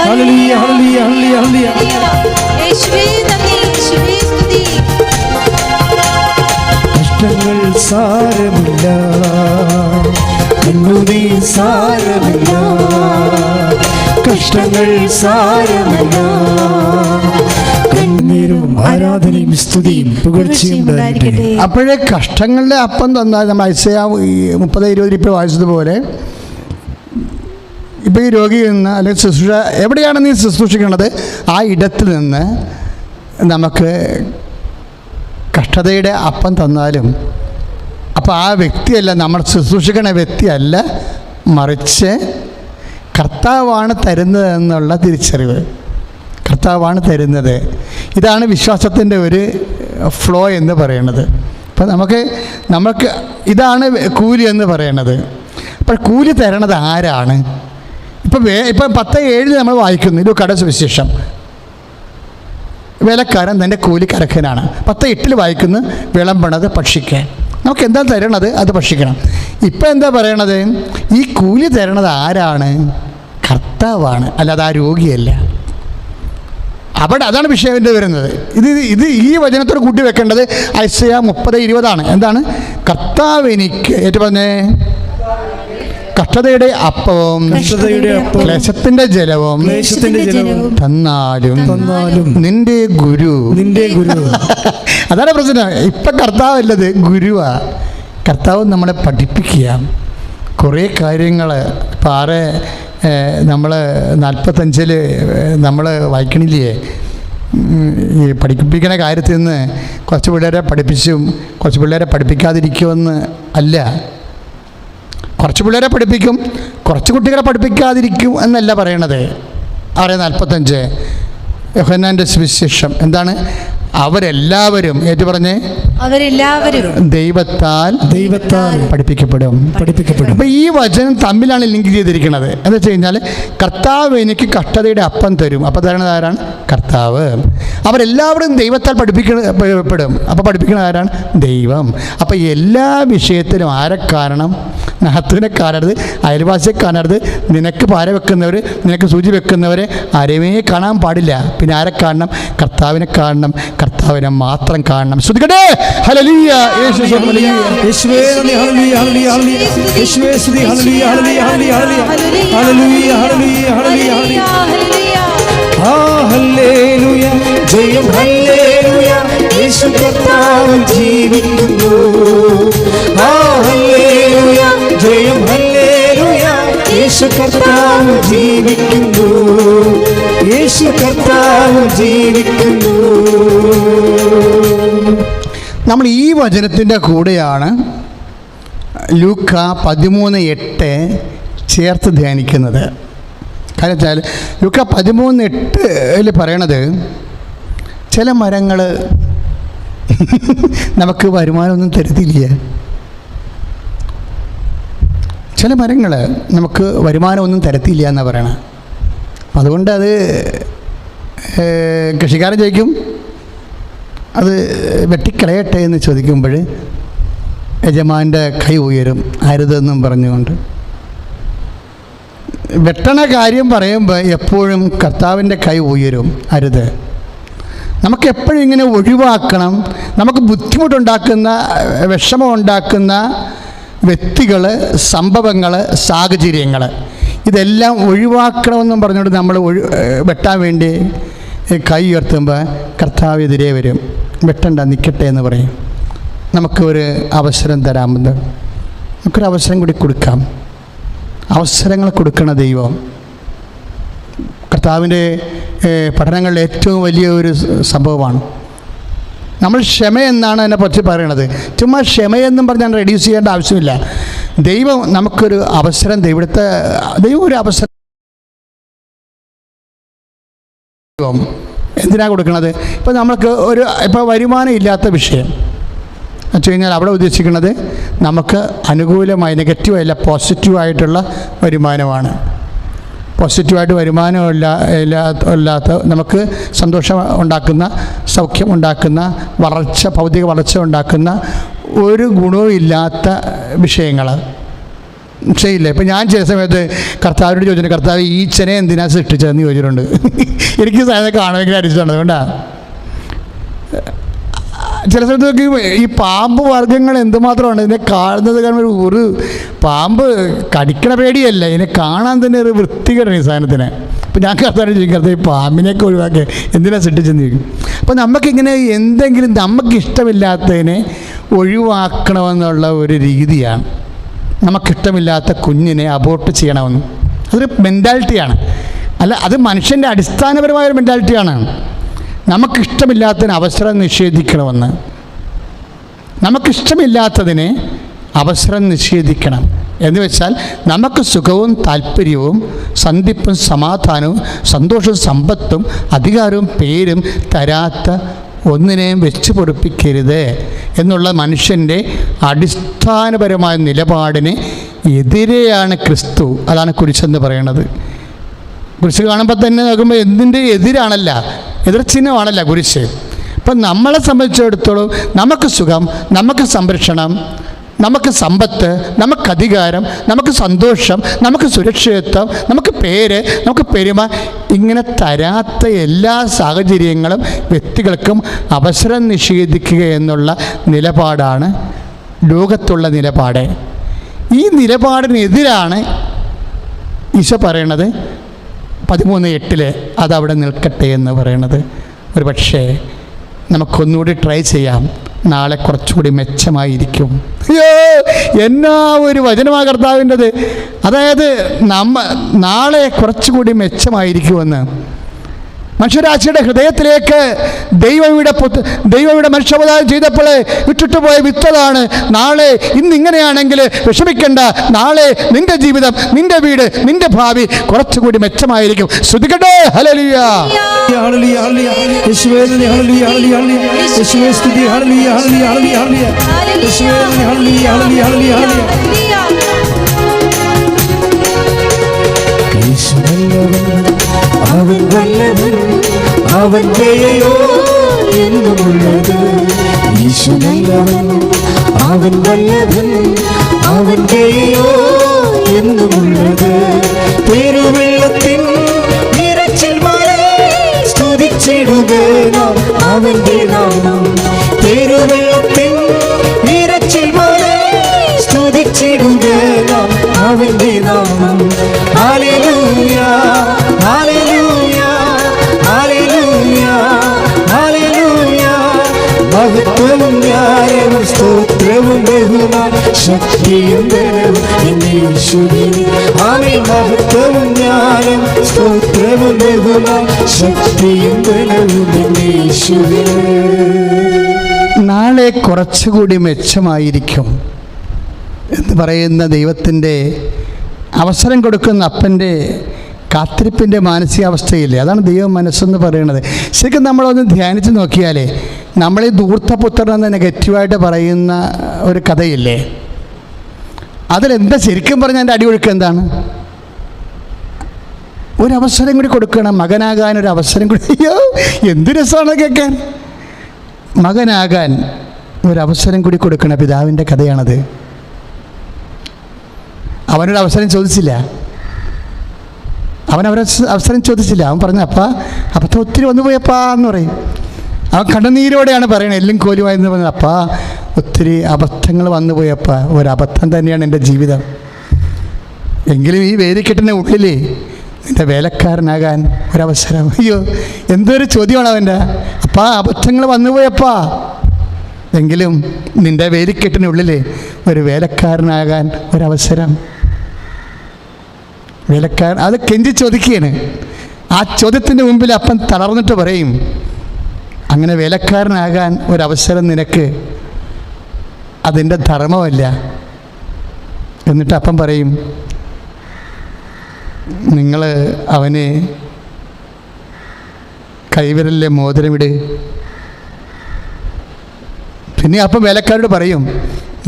ഹല്ലേലൂയ. ഹല്ലേലൂയ. ഹല്ലേലൂയ. യേശുവേ നന്ദി. യേശുവേ സ്തുതി. കഷ്ടങ്ങൾ സാരമില്ല, നീ സാരമില്ല. കഷ്ടങ്ങൾ സാരമില്ല, കണ്ണീരും ആരാധനയും സ്തുതിയും പുകഴ്ചയും ഉണ്ടായിരിക്കട്ടെ. അപ്പോഴേ കഷ്ടങ്ങളുടെ അപ്പം തന്നാൽ നമ്മൾ ഐസയ 30:20 ഇപ്പോൾ വായിച്ചതുപോലെ, ഇപ്പോൾ ഈ രോഗിയിൽ നിന്ന് അല്ലെങ്കിൽ ശുശ്രൂഷ എവിടെയാണ് നീ ശുശ്രൂഷിക്കുന്നത് ആ ഇടത്തിൽ നിന്ന് നമുക്ക് കഷ്ടതയുടെ അപ്പം തന്നാലും, അപ്പോൾ ആ വ്യക്തിയല്ല, നമ്മൾ ശുശ്രൂഷിക്കുന്ന വ്യക്തിയല്ല, മറിച്ച് കർത്താവാണ് തരുന്നത് എന്നുള്ള തിരിച്ചറിവ്. കർത്താവാണ് തരുന്നത്. ഇതാണ് വിശ്വാസത്തിൻ്റെ ഒരു ഫ്ലോ എന്ന് പറയുന്നത്. അപ്പോൾ നമുക്ക് ഇതാണ് കൂലി എന്ന് പറയുന്നത്. അപ്പോൾ കൂലി തരണത് ആരാണ്? ഇപ്പം 10:7 നമ്മൾ വായിക്കുന്നു ലൂക്കായുടെ സുവിശേഷം. വേലക്കാരൻ തൻ്റെ കൂലിക്ക് അർഹനാണ്. 10:8 വായിക്കുന്നു വിളമ്പണത് ഭക്ഷിക്കാൻ. നമുക്ക് എന്താ തരണത് അത് ഭക്ഷിക്കണം. ഇപ്പം എന്താ പറയണത്? ഈ കൂലി തരണത് ആരാണ്? കർത്താവാണ്, അല്ലാതെ ആ രോഗിയല്ല. അതാണ് വിഷയം വരുന്നത്. ഇത് ഈ വചനത്തോട് കൂട്ടി വെക്കേണ്ടത് ഐസയ 30:20 എന്താണ്? കർത്താവ് എനിക്ക് ഏറ്റു പറഞ്ഞേ, കഷ്ടതയുടെ അപ്പവും ക്ലേശത്തിന്റെ ജലവും തന്നാലും നിന്റെ ഗുരു. അതാണ് പ്രശ്നം. ഇപ്പം കർത്താവല്ലത് ഗുരുവാ. കർത്താവ് നമ്മളെ പഠിപ്പിക്കുക കുറേ കാര്യങ്ങൾ. ഇപ്പം നമ്മൾ 45 നമ്മൾ വായിക്കണില്ലേ, ഈ പഠിപ്പിക്കുന്ന കാര്യത്തിൽ നിന്ന് കുറച്ച് പിള്ളേരെ പഠിപ്പിച്ചും കുറച്ച് പിള്ളേരെ പഠിപ്പിക്കാതിരിക്കുമെന്ന് അല്ല. കുറച്ച് പിള്ളേരെ പഠിപ്പിക്കും, കുറച്ച് കുട്ടികളെ പഠിപ്പിക്കാതിരിക്കും എന്നല്ല പറയണത്. 6:45 യോഹന്നാൻ്റെ സുവിശേഷം എന്താണ്? അവരെല്ലാവരും ഏറ്റു പറഞ്ഞേ, അവരെല്ലാവരും ദൈവത്താൽ പഠിപ്പിക്കപ്പെടും. പഠിപ്പിക്കപ്പെടും. അപ്പം ഈ വചനം തമ്മിലാണ് ലിങ്ക് ചെയ്തിരിക്കുന്നത്. എന്ന് വെച്ച് കഴിഞ്ഞാൽ കർത്താവ് എനിക്ക് കഷ്ടതയുടെ അപ്പം തരും. അപ്പം തരുന്നത് ആരാണ്? കർത്താവ്. അവരെല്ലാവരും ദൈവത്താൽ പഠിപ്പിക്കപ്പെടും. അപ്പോൾ പഠിപ്പിക്കുന്നത് ആരാണ്? ദൈവം. അപ്പോൾ എല്ലാ വിഷയത്തിലും ആരെ കാണണം? നാത്തുവിനെ കാണരുത്, അയൽവാസിയെ കാണരുത്, നിനക്ക് പാര വെക്കുന്നവർ, നിനക്ക് സൂചി വെക്കുന്നവരെ ആരെയുമേ കാണാൻ പാടില്ല. പിന്നെ ആരെ കാണണം? കർത്താവിനെ കാണണം, കർത്താവിനെ മാത്രം കാണണം. ശ്രുതികട്ടെ. ഹല്ലേലൂയ. യേശുവേ നന്ദി. യേശുവേ നന്ദി. ഹല്ലേലൂയ ഹല്ലേലൂയ. യേശുവേ സ്തുതി. ഹല്ലേലൂയ ഹല്ലേലൂയ ഹല്ലേലൂയ ഹല്ലേലൂയ ഹല്ലേലൂയ ഹല്ലേലൂയ ഹല്ലേലൂയ. ജയം ഹല്ലേലൂയ. യേശു കർത്താവ് ജീവിക്കുന്നു. ഹല്ലേലൂയ. ജയം ഹല്ലേലൂയ. യേശു കർത്താവ് ജീവിക്കുന്നു. യേശു കർത്താവ് ജീവിക്കുന്നു. നമ്മൾ ഈ വചനത്തിൻ്റെ കൂടെയാണ് ലൂക്ക 13:8 ചേർത്ത് ധ്യാനിക്കുന്നത്. കാരണം വെച്ചാൽ ലൂക്ക 13:8 പറയണത് ചില മരങ്ങൾ നമുക്ക് വരുമാനമൊന്നും തരത്തില്ല. ചില മരങ്ങൾ നമുക്ക് വരുമാനമൊന്നും തരത്തില്ല എന്നാണ് പറയണത്. അതുകൊണ്ട് അത് കൃഷിക്കാരൻ ചോദിക്കും, അത് വെട്ടിക്കളയട്ടെ എന്ന് ചോദിക്കുമ്പോൾ യജമാൻ്റെ കൈ ഉയരും, അരുതെന്നും പറഞ്ഞുകൊണ്ട്. വെട്ടണ കാര്യം പറയുമ്പോൾ എപ്പോഴും കർത്താവിൻ്റെ കൈ ഉയരും, അരുത്. നമുക്കെപ്പോഴും ഇങ്ങനെ ഒഴിവാക്കണം. നമുക്ക് ബുദ്ധിമുട്ടുണ്ടാക്കുന്ന, വിഷമമുണ്ടാക്കുന്ന വ്യക്തികൾ, സംഭവങ്ങൾ, സാഹചര്യങ്ങൾ, ഇതെല്ലാം ഒഴിവാക്കണമെന്നും പറഞ്ഞുകൊണ്ട് നമ്മൾ വെട്ടാൻ വേണ്ടി കൈ ഉയർത്തുമ്പോൾ കർത്താവ് എതിരെ വരും. വെട്ടണ്ട, നിൽക്കട്ടെ എന്ന് പറയും. നമുക്കൊരു അവസരം തരാമെന്ന്, നമുക്കൊരു അവസരം കൂടി കൊടുക്കാം. അവസരങ്ങൾ കൊടുക്കണ ദൈവം. കർത്താവിൻ്റെ പഠനങ്ങളിൽ ഏറ്റവും വലിയ ഒരു സംഭവമാണ്. നമ്മൾ ക്ഷമയെന്നാണ് അതിനെ പറ്റി പറയണത്. ചുമ്മാ ക്ഷമയെന്നും പറഞ്ഞാൽ റെഡ്യൂസ് ചെയ്യേണ്ട ആവശ്യമില്ല. ദൈവം നമുക്കൊരു അവസരം, ദൈവം ഒരു അവസരം എന്തിനാണ് കൊടുക്കുന്നത്? ഇപ്പോൾ നമുക്ക് ഇപ്പോൾ വരുമാനം ഇല്ലാത്ത വിഷയം വെച്ച് കഴിഞ്ഞാൽ അവിടെ ഉദ്ദേശിക്കുന്നത് നമുക്ക് അനുകൂലമായി, നെഗറ്റീവല്ല, പോസിറ്റീവായിട്ടുള്ള വരുമാനമാണ്. പോസിറ്റീവായിട്ട് വരുമാനമില്ലാത്ത നമുക്ക് സന്തോഷം ഉണ്ടാക്കുന്ന, സൗഖ്യം ഉണ്ടാക്കുന്ന, വളർച്ച, ഭൗതിക വളർച്ച ഉണ്ടാക്കുന്ന ഒരു ഗുണവും ഇല്ലാത്ത വിഷയങ്ങൾ ശരിയില്ല. ഇപ്പം ഞാൻ ചില സമയത്ത് കർത്താവിനോട് ചോദിച്ചിട്ടുണ്ട്, കർത്താവ് ഈച്ചനെ എന്തിനാണ് സൃഷ്ടിച്ചതെന്ന് ചോദിച്ചിട്ടുണ്ട്. എനിക്ക് സാധനം കാണുമെങ്കിൽ അടിച്ചിട്ടുണ്ട്. അതുകൊണ്ടാണ് ചില സ്ഥലത്ത് ഈ പാമ്പ് വർഗ്ഗങ്ങൾ എന്തുമാത്രമാണ്. ഇതിനെ കാണുന്നത് കാരണം ഒരു പാമ്പ് കടിക്കണ പേടിയല്ല, ഇതിനെ കാണാൻ തന്നെ ഒരു വൃത്തികേടാണ് ഈ സാധനത്തിന്. അപ്പോൾ ഞാൻ കർത്താവിനെ ചോദിക്കും, കർത്താവ് ഈ പാമ്പിനെയൊക്കെ ഒഴിവാക്കി എന്തിനാണ് സൃഷ്ടിച്ചെന്ന് ചോദിക്കും. അപ്പോൾ നമുക്കിങ്ങനെ എന്തെങ്കിലും നമുക്കിഷ്ടമില്ലാത്തതിനെ ഒഴിവാക്കണമെന്നുള്ള ഒരു രീതിയാണ്. നമുക്കിഷ്ടമില്ലാത്ത കുഞ്ഞിനെ അബോർട്ട് ചെയ്യണമെന്ന്, അതൊരു മെൻറ്റാലിറ്റിയാണ്. അല്ല, അത് മനുഷ്യൻ്റെ അടിസ്ഥാനപരമായൊരു മെൻറ്റാലിറ്റിയാണ്. നമുക്കിഷ്ടമില്ലാത്തതിന് അവസരം നിഷേധിക്കണമെന്ന്. നമുക്കിഷ്ടമില്ലാത്തതിനെ അവസരം നിഷേധിക്കണം എന്ന് വെച്ചാൽ നമുക്ക് സുഖവും താല്പര്യവും സന്ധിപ്പും സമാധാനവും സന്തോഷവും സമ്പത്തും അധികാരവും പേരും തരാത്ത ഒന്നിനെയും വെച്ച് പൊടിപ്പിക്കരുത് എന്നുള്ള മനുഷ്യൻ്റെ അടിസ്ഥാനപരമായ നിലപാടിന് എതിരെയാണ് ക്രിസ്തു. അതാണ് കുരിശെന്ന് പറയണത്. കുരിശ് കാണുമ്പോൾ തന്നെ നോക്കുമ്പോൾ എന്തിൻ്റെ എതിരാണല്ല, എതിർചിഹ്നമാണല്ല കുരിശ്. അപ്പം നമ്മളെ സംബന്ധിച്ചിടത്തോളം നമുക്ക് സുഖം, നമുക്ക് സംരക്ഷണം, നമുക്ക് സമ്പത്ത്, നമുക്ക് അധികാരം, നമുക്ക് സന്തോഷം, നമുക്ക് സുരക്ഷിതത്വം, നമുക്ക് പേര്, നമുക്ക് പെരുമ, ഇങ്ങനെ തരാത്ത എല്ലാ സാഹചര്യങ്ങളും വ്യക്തികൾക്കും അവസരം നിഷേധിക്കുക എന്നുള്ള നിലപാടാണ് ലോകത്തുള്ള നിലപാട്. ഈ നിലപാടിനെതിരാണ് ഈശോ പറയണത് 13:8 അതവിടെ നിൽക്കട്ടെ എന്ന് പറയണത്. ഒരു പക്ഷേ നമുക്കൊന്നുകൂടി ട്രൈ ചെയ്യാം, നാളെ കുറച്ചുകൂടി മെച്ചമായിരിക്കും. അയ്യോ, എന്നാ ഒരു വചനമാ കർത്താവിൻ്റെത്. അതായത് നാളെ കുറച്ചുകൂടി മെച്ചമായിരിക്കുമെന്ന്. മനുഷ്യരാശിയുടെ ഹൃദയത്തിലേക്ക് ദൈവയുടെ മനുഷ്യാവതാരം ചെയ്തപ്പോൾ വിട്ടിട്ട് പോയ വിത്തതാണ്. നാളെ ഇന്നിങ്ങനെയാണെങ്കിൽ വിഷമിക്കണ്ട, നാളെ നിന്റെ ജീവിതം, നിന്റെ വീട്, നിന്റെ ഭാവി കുറച്ചുകൂടി മെച്ചമായിരിക്കും. ശ്രുതിക്കട്ടെ. ഹല്ലേലൂയ. ഹല്ലേലൂയ ഹല്ലേലൂയ യേശുവേ ഹല്ലേലൂയ ഹല്ലേലൂയ യേശുവേ സ്തുതി ഹല്ലേലൂയ ഹല്ലേലൂയ ഹല്ലേലൂയ യേശുവേ ഹല്ലേലൂയ ഹല്ലേലൂയ ഹല്ലേലൂയ യേശു നല്ലവൻ അവൻ നല്ലവൻ അവൻ ദയയോ എന്നുമുള്ളത് യേശു നല്ലവൻ അവൻ നല്ലവൻ അവൻ ദയയോ എന്നുമുള്ളത് പെരുവെള്ളത്തിൻ നിറച്ചിൽ മഴ സ്തുതിച്ചിടുക നാം അവന്റെ നാമം പെരുവെള്ളത്തിൻ നിറച്ചിൽ മഴ സ്തുതിച്ചിടുക നാം അവന്റെ നാമം ഹല്ലേലൂയ ഹല്ലേലൂയ ഹല്ലേലൂയ ഹല്ലേലൂയ മഹത്വവും ന്യായവും സ്തോത്രവും ബഹുമാൻ ശക്തിയും ബലവും യേശുവിനെ ആമേൻ മഹത്വവും ന്യായം സ്തോത്രവും ബഹുമാൻ ശക്തിയും ബലവും യേശുവിനെ നാളെ കുറച്ചുകൂടി മെച്ചമായിരിക്കും എന്ന് പറയുന്ന ദൈവത്തിൻ്റെ അവസരം കൊടുക്കുന്ന അപ്പൻ്റെ കാത്തിരിപ്പിൻ്റെ മാനസികാവസ്ഥയില്ലേ, അതാണ് ദൈവം മനസ്സെന്ന് പറയുന്നത്. ശരിക്കും നമ്മളൊന്ന് ധ്യാനിച്ച് നോക്കിയാലേ നമ്മളീ ധൂർത്തപുത്രൻ എന്ന നെഗറ്റീവായിട്ട് പറയുന്ന ഒരു കഥയില്ലേ, അതിലെന്താ ശരിക്കും പറഞ്ഞാൽ എൻ്റെ അടിയൊഴുക്ക് എന്താണ്? ഒരവസരം കൂടി കൊടുക്കണം, മകനാകാൻ ഒരു അവസരം കൂടി. അയ്യോ എന്ത് രസമാണ് കേൾക്കാൻ. മകനാകാൻ ഒരവസരം കൂടി കൊടുക്കണം പിതാവിൻ്റെ കഥയാണത്. അവനൊരു അവസരം ചോദിച്ചില്ല, അവസരം ചോദിച്ചില്ല. അവൻ പറഞ്ഞു, അപ്പാ അബദ്ധം ഒത്തിരി വന്നുപോയപ്പാ എന്ന് പറയും. അവൻ കണ്ണുനീരോടെയാണ് പറയണത്, എല്ലും കോലുമായെന്ന് പറഞ്ഞത്. അപ്പാ ഒത്തിരി അബദ്ധങ്ങൾ വന്നുപോയപ്പാ, ഒരബദ്ധം തന്നെയാണ് എൻ്റെ ജീവിതം. എങ്കിലും ഈ വേദിക്കെട്ടിൻ്റെ ഉള്ളിൽ നിൻ്റെ വേലക്കാരനാകാൻ ഒരവസരം. അയ്യോ എന്തൊരു ചോദ്യമാണ് അവൻ്റെ. അപ്പാ അബദ്ധങ്ങൾ വന്നുപോയപ്പാ, എങ്കിലും നിൻ്റെ വേലിക്കെട്ടിനുള്ളിൽ ഒരു വേലക്കാരനാകാൻ ഒരവസരം. വേലക്കാരൻ അത് കെഞ്ചി ചോദിക്കുകയാണ്. ആ ചോദ്യത്തിൻ്റെ മുമ്പിൽ അപ്പൻ തളർന്നിട്ട് പറയും, അങ്ങനെ വേലക്കാരനാകാൻ ഒരവസരം നിനക്ക് അതിൻ്റെ ധർമ്മമല്ല. എന്നിട്ട് അപ്പം പറയും, നിങ്ങൾ അവന് കൈവിരലിലെ മോതിരമിട്. പിന്നെ അപ്പം വേലക്കാരോട് പറയും,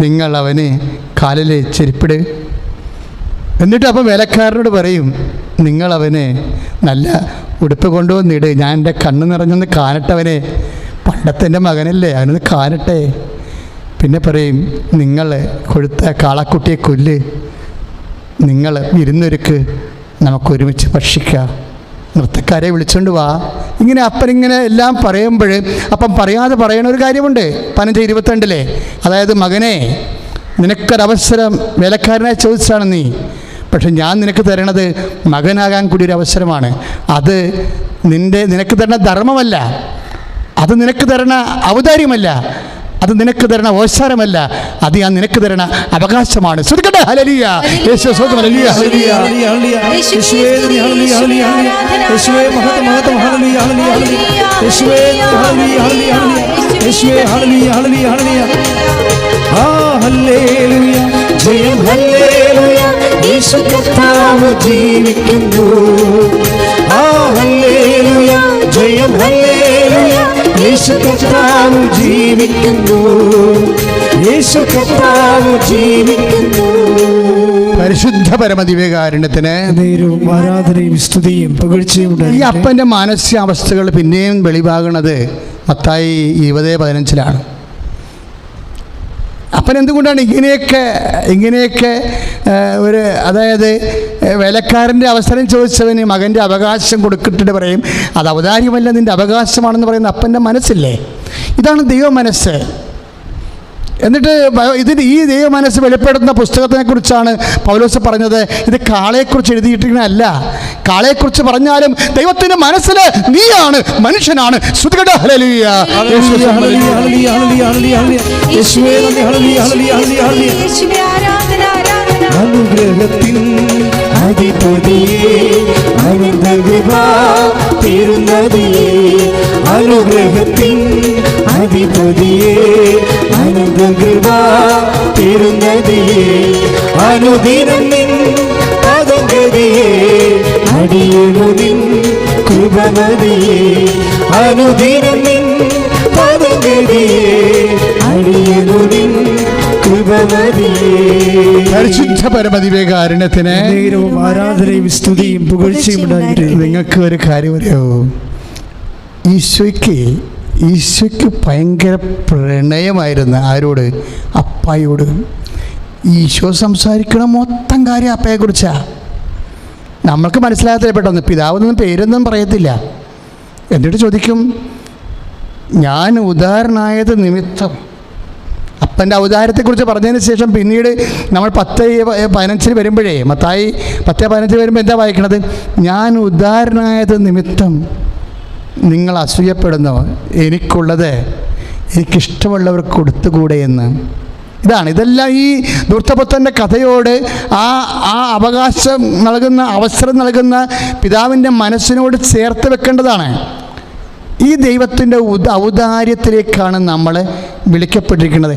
നിങ്ങൾ അവന് കാലിൽ ചെരുപ്പിട്. എന്നിട്ട് അപ്പം വേലക്കാരനോട് പറയും, നിങ്ങളവന് നല്ല ഉടുപ്പ് കൊണ്ടുവന്നിട്, ഞാൻ എൻ്റെ കണ്ണ് നിറഞ്ഞൊന്ന് കാണട്ടവനെ, പണ്ടത്തെ എൻ്റെ മകനല്ലേ, അവനൊന്ന് കാണട്ടെ. പിന്നെ പറയും, നിങ്ങൾ കൊഴുത്ത കാളക്കുട്ടിയെ കൊല്ല്, നിങ്ങൾ വിരുന്നൊരുക്ക്, നമുക്കൊരുമിച്ച് ഭക്ഷിക്കാം, നൃത്തക്കാരെ വിളിച്ചുകൊണ്ട് വാ. ഇങ്ങനെ അപ്പനിങ്ങനെ എല്ലാം പറയുമ്പോൾ അപ്പം പറയാതെ പറയണ ഒരു കാര്യമുണ്ട്. 15:22, അതായത് മകനെ നിനക്കൊരവസരം വേലക്കാരനായി ചോദിച്ചാണ് നീ, പക്ഷെ ഞാൻ നിനക്ക് തരണത് മകനാകാൻ കൂടി ഒരു അവസരമാണ്. അത് നിനക്ക് തരണ ധർമ്മമല്ല, അത് നിനക്ക് തരണ ഔദാര്യമല്ല, അത് നിനക്ക് തരണ ഓശാരമല്ല, അത് ഞാൻ നിനക്ക് തരണ അവകാശമാണ്. ശ്രദ്ധിക്കട്ടെ. ഹല്ലേലൂയ. യേശുവേ സ്തോത്രം. ഹല്ലേലൂയ ഹല്ലേലൂയ ഹല്ലേലൂയ യേശുവേ ഹല്ലേലൂയ ഹല്ലേലൂയ യേശുവേ മഹത്വം മഹത്വം. ഹല്ലേലൂയ ഹല്ലേലൂയ ഹല്ലേലൂയ യേശുവേ ഹല്ലേലൂയ ഹല്ലേലൂയ യേശുവേ ഹല്ലേലൂയ ഹല്ലേലൂയ ഹല്ലേലൂയ ആ ഹല്ലേലൂയ ജയം ഹല്ലേലൂയ യേശു കർത്താവ് ജീവിക്കുന്നു. ആ ഹല്ലേലൂയ ജയം ഹല്ലേലൂയ യേശു കർത്താവ് ജീവിക്കുന്നു. യേശു കർത്താവ് ജീവിക്കുന്നു. പരിശുദ്ധ പരമദിവ്യകാരുണ്യത്തിന് ആരാധനയും സ്തുതിയും പുകഴ്ചയും. ഈ അപ്പൻ്റെ മാനസികാവസ്ഥകൾ പിന്നെയും വെളിവാകുന്നത് മത്തായി 20:15 അപ്പൻ എന്തുകൊണ്ടാണ് ഇങ്ങനെയൊക്കെ ഒരു, അതായത് വേലക്കാരൻ്റെ അവസരം ചോദിച്ചവന് മകൻ്റെ അവകാശം കൊടുത്തിട്ട് പറയും, അത് ഔദാര്യമല്ല, നിൻ്റെ അവകാശമാണെന്ന് പറയുന്ന അപ്പൻ്റെ മനസ്സില്ലേ. ഇതാണ് ദൈവ മനസ്സ്. എന്നിട്ട് ഈ ദൈവ മനസ്സ് വെളിപ്പെടുത്തുന്ന പുസ്തകത്തിനെക്കുറിച്ചാണ് പൗലോസ് പറഞ്ഞത്, ഇത് കാളയെക്കുറിച്ച് എഴുതിയിട്ടില്ല. കാളയെക്കുറിച്ച് പറഞ്ഞാലും ദൈവത്തിൻ്റെ മനസ്സിൽ നീയാണ്, മനുഷ്യനാണ്. ശ്രുതികട. ഹല്ലേലൂയ. അനുഗ്രഹത്തിൻ അധിപതിയേ ആനന്ദവിവാ തിരുനദിയേ അനുദിനം നിൻ പദം ഗതിയേ അടിയനു നിൻ കൃപമതിയേ അനുദിനം നിൻ പദം ഗതിയേ അടിയനു നിൻ കൃപമതിയേ. പരിശുദ്ധ പരമദിവ്യകാരുണ്യത്തിന് നേരവും ആരാധനയും സ്തുതിയും പുകഴ്ചയും ഉണ്ടാകട്ടെ. നിങ്ങൾക്ക് ഒരു കാര്യം അറിയാമോ? ഈശോയ്ക്ക് ഭയങ്കര പ്രണയമായിരുന്നു. ആരോട്? അപ്പായോട്. ഈശോ സംസാരിക്കണ മൊത്തം കാര്യം അപ്പയെക്കുറിച്ചാണ്. നമ്മൾക്ക് മനസ്സിലാകത്തില്ല പെട്ടെന്ന്. പിതാവെന്നൊന്നും പേരൊന്നും പറയത്തില്ല. എന്നിട്ട് ചോദിക്കും, ഞാൻ ഉദാഹരണമായത് നിമിത്തം. അപ്പൻ്റെ ഔദാര്യത്തെക്കുറിച്ച് പറഞ്ഞതിന് ശേഷം പിന്നീട് നമ്മൾ 10:15 വരുമ്പോഴേ, മത്തായി 10:15 വരുമ്പോൾ എന്താ വായിക്കണത്? ഞാൻ ഉദാഹരണമായത് നിമിത്തം നിങ്ങൾ അസൂയപ്പെടുന്നു, എനിക്കുള്ളത് എനിക്കിഷ്ടമുള്ളവർക്ക് കൊടുത്തുകൂടെ എന്ന്. ഇതെല്ലാം ഈ ധൂർത്തപുത്രൻ്റെ കഥയോട് ആ അവകാശം നൽകുന്ന, അവസരം നൽകുന്ന പിതാവിൻ്റെ മനസ്സിനോട് ചേർത്ത് വെക്കേണ്ടതാണ്. ഈ ദൈവത്തിൻ്റെ ഔദാര്യത്തിലേക്കാണ് നമ്മൾ വിളിക്കപ്പെട്ടിരിക്കുന്നത്.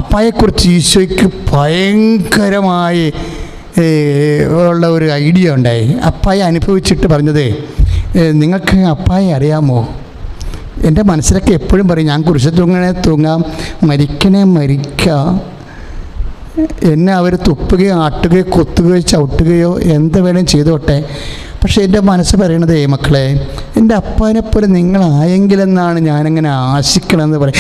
അപ്പായെക്കുറിച്ച് ഈശോയ്ക്ക് ഭയങ്കരമായി ഉള്ള ഒരു ഐഡിയ ഉണ്ടായി. അപ്പായെ അനുഭവിച്ചിട്ട് പറഞ്ഞത്, നിങ്ങൾക്ക് അപ്പായെ അറിയാമോ? എൻ്റെ മനസ്സിലൊക്കെ എപ്പോഴും പറയും, ഞാൻ കുരിശ് തൂങ്ങാം, മരിക്കാം. എന്നെ അവർ തുപ്പുകയോ ആട്ടുകയോ കൊത്തുകയോ ചവിട്ടുകയോ എന്ത് വേണേലും ചെയ്തോട്ടെ. പക്ഷേ എൻ്റെ മനസ്സ് പറയണതേ, മക്കളെ, എൻ്റെ അപ്പാനെ പോലെ നിങ്ങളായെങ്കിലെന്നാണ് ഞാനങ്ങനെ ആശിക്കണമെന്ന് പറയും.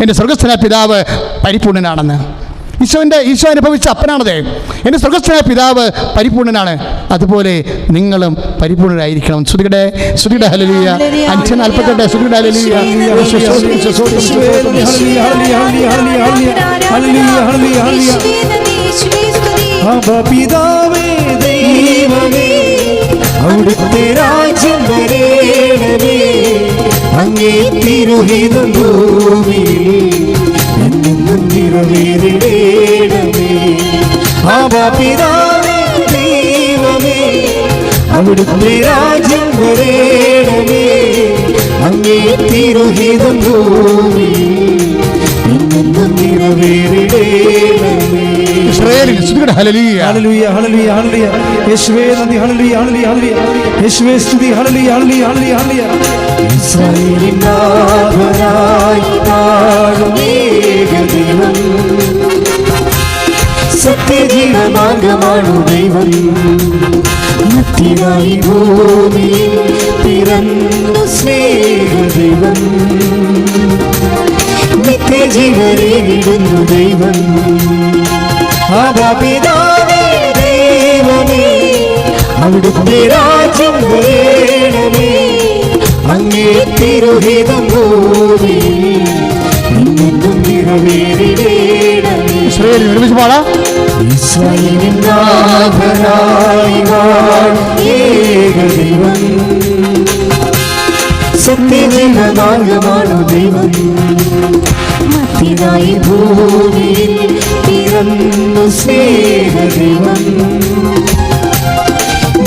എൻ്റെ സ്വർഗസ്ഥനായ പിതാവ് പരിപൂർണനാണെന്ന്. ഈശോ അനുഭവിച്ച അപ്പനാണത്. എൻ്റെ സ്വർഗസ്ഥനായ പിതാവ് പരിപൂർണനാണ്, അതുപോലെ നിങ്ങളും പരിപൂർണരായിരിക്കണം. ശ്രുതിയുടെ ഹല്ലേലൂയ. 5:48 ശ്രുതിയുടെ ഹല്ലേലൂയ. പിതാവേ ദൈവമേ അവിടുത്തെ രാജ്യം വരേണമേ, അങ്ങേ തിരുഹിതം ഭൂമിയിൽ എന്നും നിറവേറിടേണമേ. പിതാവേ ദൈവമേ അവിടുത്തെ രാജ്യം വരേണമേ, അങ്ങേ തിരുഹിതം ഭൂമിയിൽ എന്നും നിറവേറിടേണമേ. ഹല്ലേലൂയ ഹല്ലേലൂയ ഹല്ലേലൂയ ഹല്ലേലൂയ. യേശുവേ നന്ദി. ഹല്ലേലൂയ ഹല്ലേലൂയ ഹല്ലേലൂയ. യേശുവേ സ്തുതി. ഹല്ലേലൂയ ഹല്ലേലൂയ ഹല്ലേലൂയ ഹല്ലേലൂയ. ഇസ്രായേലിൻ നാഥനായി വാഴും ഏകദൈവം, സത്യജീവമാർഗ്ഗമാണു ദൈവം. നിത്യനായി ഭൂമിയിൽ പിറന്നു സ്നേഹദൈവം, നിത്യജീവനേകിടുന്നു ദൈവം. പിതാവേ ദൈവമേ അവിടുത്തെ രാജ്യം വരേണമേ, അങ്ങേ തിരുഹിതം ഭൂമിയിൽ എന്നും നിറവേറിടേണമേ. ഇസ്രായേലിൻ നാഥനായി വാഴും ഏകദൈവം, സത്യജീവമാർഗ്ഗമാണു ദൈവം. മധ്യനായി ഭൂമിയിൽ പിറന്നു സ്നേഹദൈവം,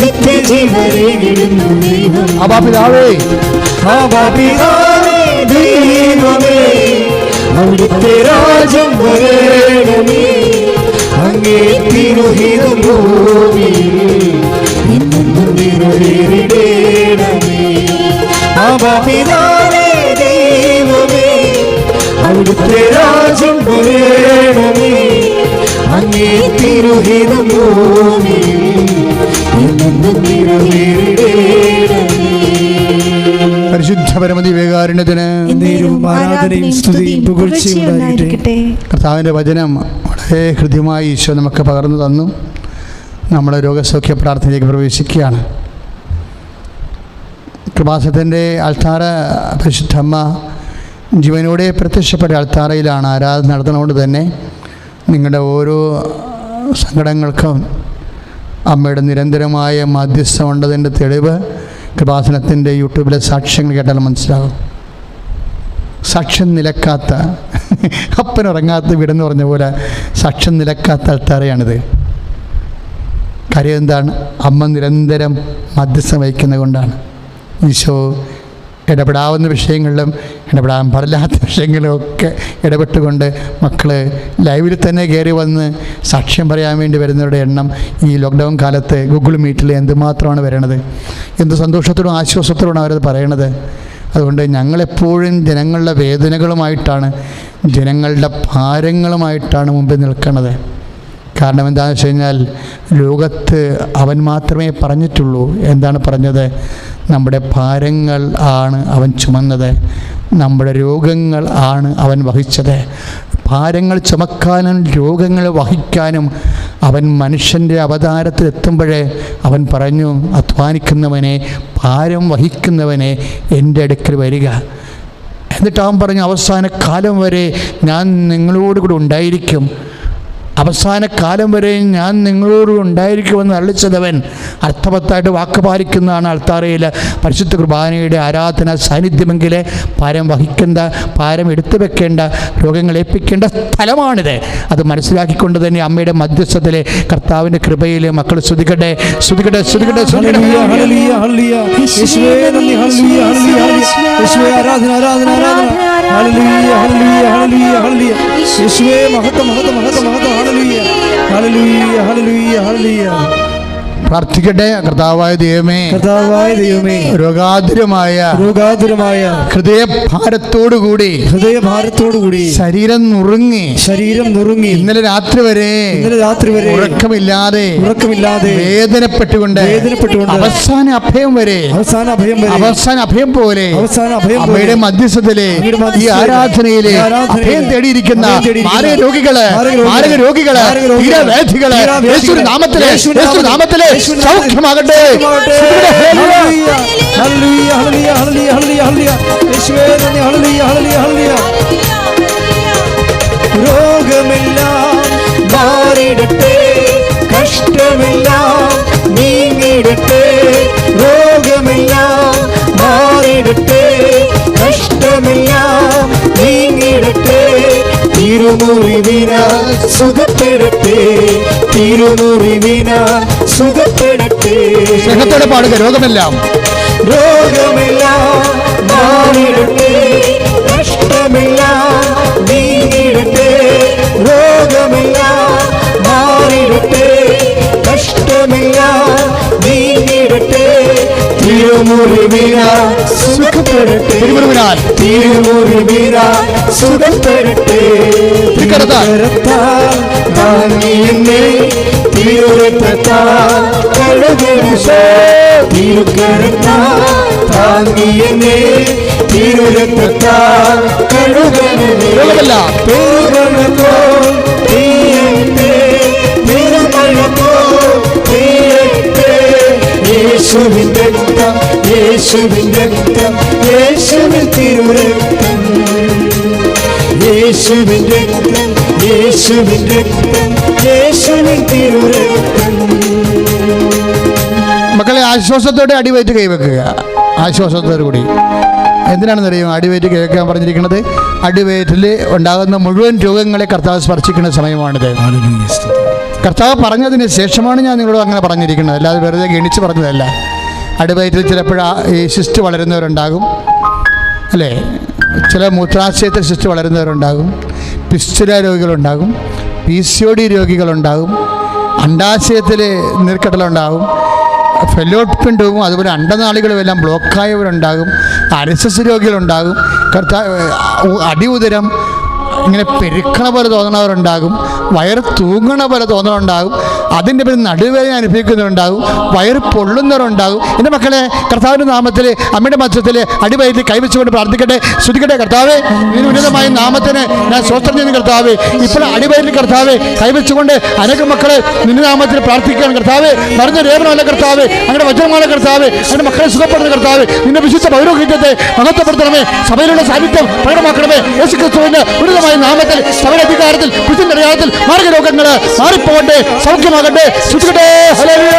നിത്യജീവനേകിടുന്നു ദൈവം. പിതാവേ ദൈവമേ അവിടുത്തെ രാജ്യം വരേണമേ, അങ്ങേ തിരുഹിതം ഭൂമിയിൽ എന്നും നിറവേറിടേണമേ. പിതാവേ ദൈവമേ അവിടുത്തെ രാജ്യം വരേണമേ, അങ്ങേ തിരുഹിതം ഭൂമിയിൽ എന്നും നിറവേറിടേണമേ. പരിശുദ്ധ പരമദിവ്യകാരുണ്യത്തിന് ആരാധനയും സ്തുതിയും പുകഴ്ചയും ഉണ്ടാകട്ടെ. കർത്താവിൻ്റെ വചനം വളരെ ഹൃദ്യമായി ഈശോ നമുക്ക് പകർന്നു തന്നു. നമ്മുടെ രോഗസൗഖ്യ പ്രാർത്ഥനയിലേക്ക് പ്രവേശിക്കുകയാണ്. കൃപാസനത്തിൻ്റെ അൾത്താര പരിശുദ്ധമ്മ ജീവനോടെ പ്രത്യക്ഷപ്പെട്ട അൾത്താരയിലാണ് ആരാധന നടത്തുന്നതുകൊണ്ട് തന്നെ നിങ്ങളുടെ ഓരോ സങ്കടങ്ങൾക്കും അമ്മയുടെ നിരന്തരമായ മാധ്യസ്ഥം ഉണ്ടതിൻ്റെ തെളിവ് കൃപാസനത്തിൻ്റെ യൂട്യൂബിലെ സാക്ഷ്യങ്ങൾ കേട്ടാൽ മനസ്സിലാകും. സാക്ഷ്യം നിലക്കാത്ത, അപ്പനുറങ്ങാത്ത വീടെന്ന് പറഞ്ഞ പോലെ സാക്ഷ്യം നിലക്കാത്ത അൾത്താരയാണിത്. കാര്യം എന്താണ്? അമ്മ നിരന്തരം മധ്യസ്ഥം വഹിക്കുന്നത് കൊണ്ടാണ്. ഈശോ ഇടപെടാവുന്ന വിഷയങ്ങളിലും ഇടപെടാൻ പാടില്ലാത്ത വിഷയങ്ങളിലുമൊക്കെ ഇടപെട്ടുകൊണ്ട് മക്കൾ ലൈവിൽ തന്നെ കയറി വന്ന് സാക്ഷ്യം പറയാൻ വേണ്ടി വരുന്നവരുടെ എണ്ണം ഈ ലോക്ക്ഡൗൺ കാലത്ത് ഗൂഗിൾ മീറ്റിൽ എന്തുമാത്രമാണ് വരണത്. എന്ത് സന്തോഷത്തോടും ആശ്വാസത്തോടും അവരത് പറയണത്. അതുകൊണ്ട് ഞങ്ങളെപ്പോഴും ജനങ്ങളുടെ വേദനകളുമായിട്ടാണ്, ജനങ്ങളുടെ ഭാരങ്ങളുമായിട്ടാണ് മുമ്പിൽ നിൽക്കുന്നത്. കാരണം എന്താണെന്ന് വെച്ച് കഴിഞ്ഞാൽ ലോകത്ത് അവൻ മാത്രമേ പറഞ്ഞിട്ടുള്ളൂ. എന്താണ് പറഞ്ഞത്? നമ്മുടെ ഭാരങ്ങൾ ആണ് അവൻ ചുമന്നത്, നമ്മുടെ രോഗങ്ങൾ ആണ് അവൻ വഹിച്ചത്. ഭാരങ്ങൾ ചുമക്കാനും രോഗങ്ങൾ വഹിക്കാനും അവൻ മനുഷ്യൻ്റെ അവതാരത്തിലെത്തുമ്പോഴേ അവൻ പറഞ്ഞു, അധ്വാനിക്കുന്നവനെ, ഭാരം വഹിക്കുന്നവനെ എൻ്റെ അടുക്കൽ വരിക. എന്നിട്ട് അവൻ പറഞ്ഞു, അവസാന കാലം വരെ ഞാൻ നിങ്ങളോട് കൂടെ ഉണ്ടായിരിക്കും, അവസാന കാലം വരെ ഞാൻ നിങ്ങളോട് ഉണ്ടായിരിക്കുമെന്ന് അരുളിച്ചതവൻ. അർത്ഥവത്തായിട്ട് വാക്ക് പാലിക്കുന്നതാണ് അൾത്താരയിൽ പരിശുദ്ധ കുർബാനയുടെ ആരാധന സാന്നിധ്യമെങ്കിൽ ഭാരം വഹിക്കേണ്ട, ഭാരം എടുത്തു വെക്കേണ്ട, രോഗങ്ങൾ ഏൽപ്പിക്കേണ്ട സ്ഥലമാണിത്. അത് മനസ്സിലാക്കിക്കൊണ്ട് തന്നെ അമ്മയുടെ മധ്യസ്ഥത്തിലെ കർത്താവിൻ്റെ കൃപയിൽ മക്കൾ സ്തുതിക്കട്ടെ, സ്തുതിക്കട്ടെ, സ്തുതിക്കട്ടെ, സ്തുതിക്കട്ടെ. പ്രാർത്ഥിക്കട്ടെ. കർത്താവായ ദൈവമേ, രോഗാതുരമായ ഹൃദയഭാരത്തോടുകൂടി ശരീരം നുറുങ്ങി ഇന്നലെ രാത്രി വരെ ഉറക്കമില്ലാതെ വേദനപ്പെട്ടുകൊണ്ട് അവസാന അഭയം പോലെ അമ്മയുടെ മധ്യസ്ഥത്തിലെ ഈ ആരാധനയിലെ അഭയം തേടിയിരിക്കുന്ന മാരക രോഗികള് തീരവേദികള് യേശുവിന്റെ നാമത്തിലെ സൗഖ്യമാകട്ടെ. രോഗമെല്ലാം മാറിടട്ടെ, കഷ്ടമെല്ലാം നീങ്ങിടട്ടെ. രോഗമെല്ലാം മാറിടട്ടെ, കഷ്ടമെല്ലാം നീങ്ങിടട്ടെ. തിരുമുറിവിനാൽ സുഖപ്പെടട്ടെ, തിരുമുറിവിനാൽ സുഖപ്പെടട്ടെ. സ്നേഹത്തോടെ പാടുക. രോഗമെല്ലാം മാറിടട്ടെ, കഷ്ടമെല്ലാം നീങ്ങിടട്ടെ. രോഗമെല്ലാം മാറിടട്ടെ, കഷ്ടമെല്ലാം നീങ്ങിടട്ടെ. തിരുമുറിവിനാൽ സുഖപ്പെടട്ടെ, തിരുമുറിവിനാൽ സുഖപ്പെടട്ടെ. താങ്ങിയെന്നെ തിരുരക്തത്താൽ കഴുകണമേ, തിരുക്കരത്താൽ താങ്ങിയെന്നെ തിരുരക്തത്താൽ കഴുകണമേ. പെരുമഴപ്പോൾ തീയട്ടെ, പെരുമഴപ്പോൾ തീയട്ടെ. യേശുവിൻ രക്തം, യേശുവിൻ രക്തം, യേശുവിൻ തിരുരക്തം, യേശുവിൻ രക്തം, യേശുവിൻ രക്തം, യേശുവിൻ തിരുരക്തം. മക്കളെ ആശ്വാസത്തോടെ അടിവയറ്റ് കൈവെക്കുക, ആശ്വാസത്തോടു കൂടി. എന്തിനാണെന്നറിയും അടിവയറ്റ് കൈവെക്കാൻ പറഞ്ഞിരിക്കുന്നത്? അടിവയറ്റിൽ ഉണ്ടാകുന്ന മുഴുവൻ രോഗങ്ങളെ കർത്താവ് സ്പർശിക്കുന്ന സമയമാണിത്. കർത്താവ് പറഞ്ഞതിന് ശേഷമാണ് ഞാൻ നിങ്ങളോട് അങ്ങനെ പറഞ്ഞിരിക്കുന്നത്, അല്ലാതെ വെറുതെ ഗണിച്ച് പറഞ്ഞതല്ല. അടിവയറ്റിൽ ചിലപ്പോഴാ ഈ സിസ്റ്റ് വളരുന്നവരുണ്ടാകും, അല്ലേ? ചില മൂത്രാശയത്തിൽ സിസ്റ്റ് വളരുന്നവരുണ്ടാകും, പിസ്റ്റുല രോഗികളുണ്ടാകും, PCOD രോഗികളുണ്ടാകും, അണ്ടാശയത്തിൽ നീർക്കെട്ടലുണ്ടാകും, ഫെലോപ്പിൻ ട്യൂബും അതുപോലെ അണ്ടനാളികളും എല്ലാം ബ്ലോക്കായവരുണ്ടാകും, അരിസസ് രോഗികളുണ്ടാകും, അടിയുദരം ഇങ്ങനെ പെരുക്കണ പോലെ തോന്നണവരുണ്ടാകും, വയറ് തൂങ്ങണ പോലെ തോന്നണുണ്ടാകും, അതിൻ്റെ പേര് നടുവേദന അനുഭവിക്കുന്നവരുണ്ടാകും, വയറ് പൊള്ളുന്നവരുണ്ടാകും. എൻ്റെ മക്കളെ, കർത്താവിൻ്റെ നാമത്തിൽ അമ്മയുടെ മധ്യത്തിൽ അടിവയറ്റിൽ കൈവച്ചുകൊണ്ട് പ്രാർത്ഥിക്കട്ടെ, ശ്രുതിക്കട്ടെ. കർത്താവേ, ഇതിന് ഉന്നതമായ നാമത്തിന് ഞാൻ സ്വസ്ഥം ചെയ്യുന്ന കർത്താവേ, ഇപ്പോൾ അടിവയറ്റിൽ കർത്താവേ കൈവച്ചുകൊണ്ട് അനേകം മക്കളെ നിന്റെ നാമത്തിൽ പ്രാർത്ഥിക്കുകയാണ് കർത്താവേ. മറിഞ്ഞ രേവനമല്ല കർത്താവേ, അങ്ങനെ വചനമാണ് കർത്താവേ, അങ്ങനെ മക്കളെ സുഖപ്പെടുന്ന കർത്താവേ. നിന്റെ വിശുദ്ധ പൗരോഹിത്യത്തെ മഹത്വപ്പെടുത്തണമേ, സഭയിലുള്ള സാന്നിധ്യം പ്രകടമാക്കണമേ. യേശു ക്രിസ്തുവിന്റെ ഉന്നതമായ നാമത്തിൽ സഭയുടെ അധികാരത്തിൽ പുതിയ അധികാരത്തിൽ മാർഗരോഗങ്ങൾ മാറിപ്പോകട്ടെ, സൗഖ്യമാകട്ടെ. ശ്രുതിക്കട്ടെ. ഹല്ലേലൂയ.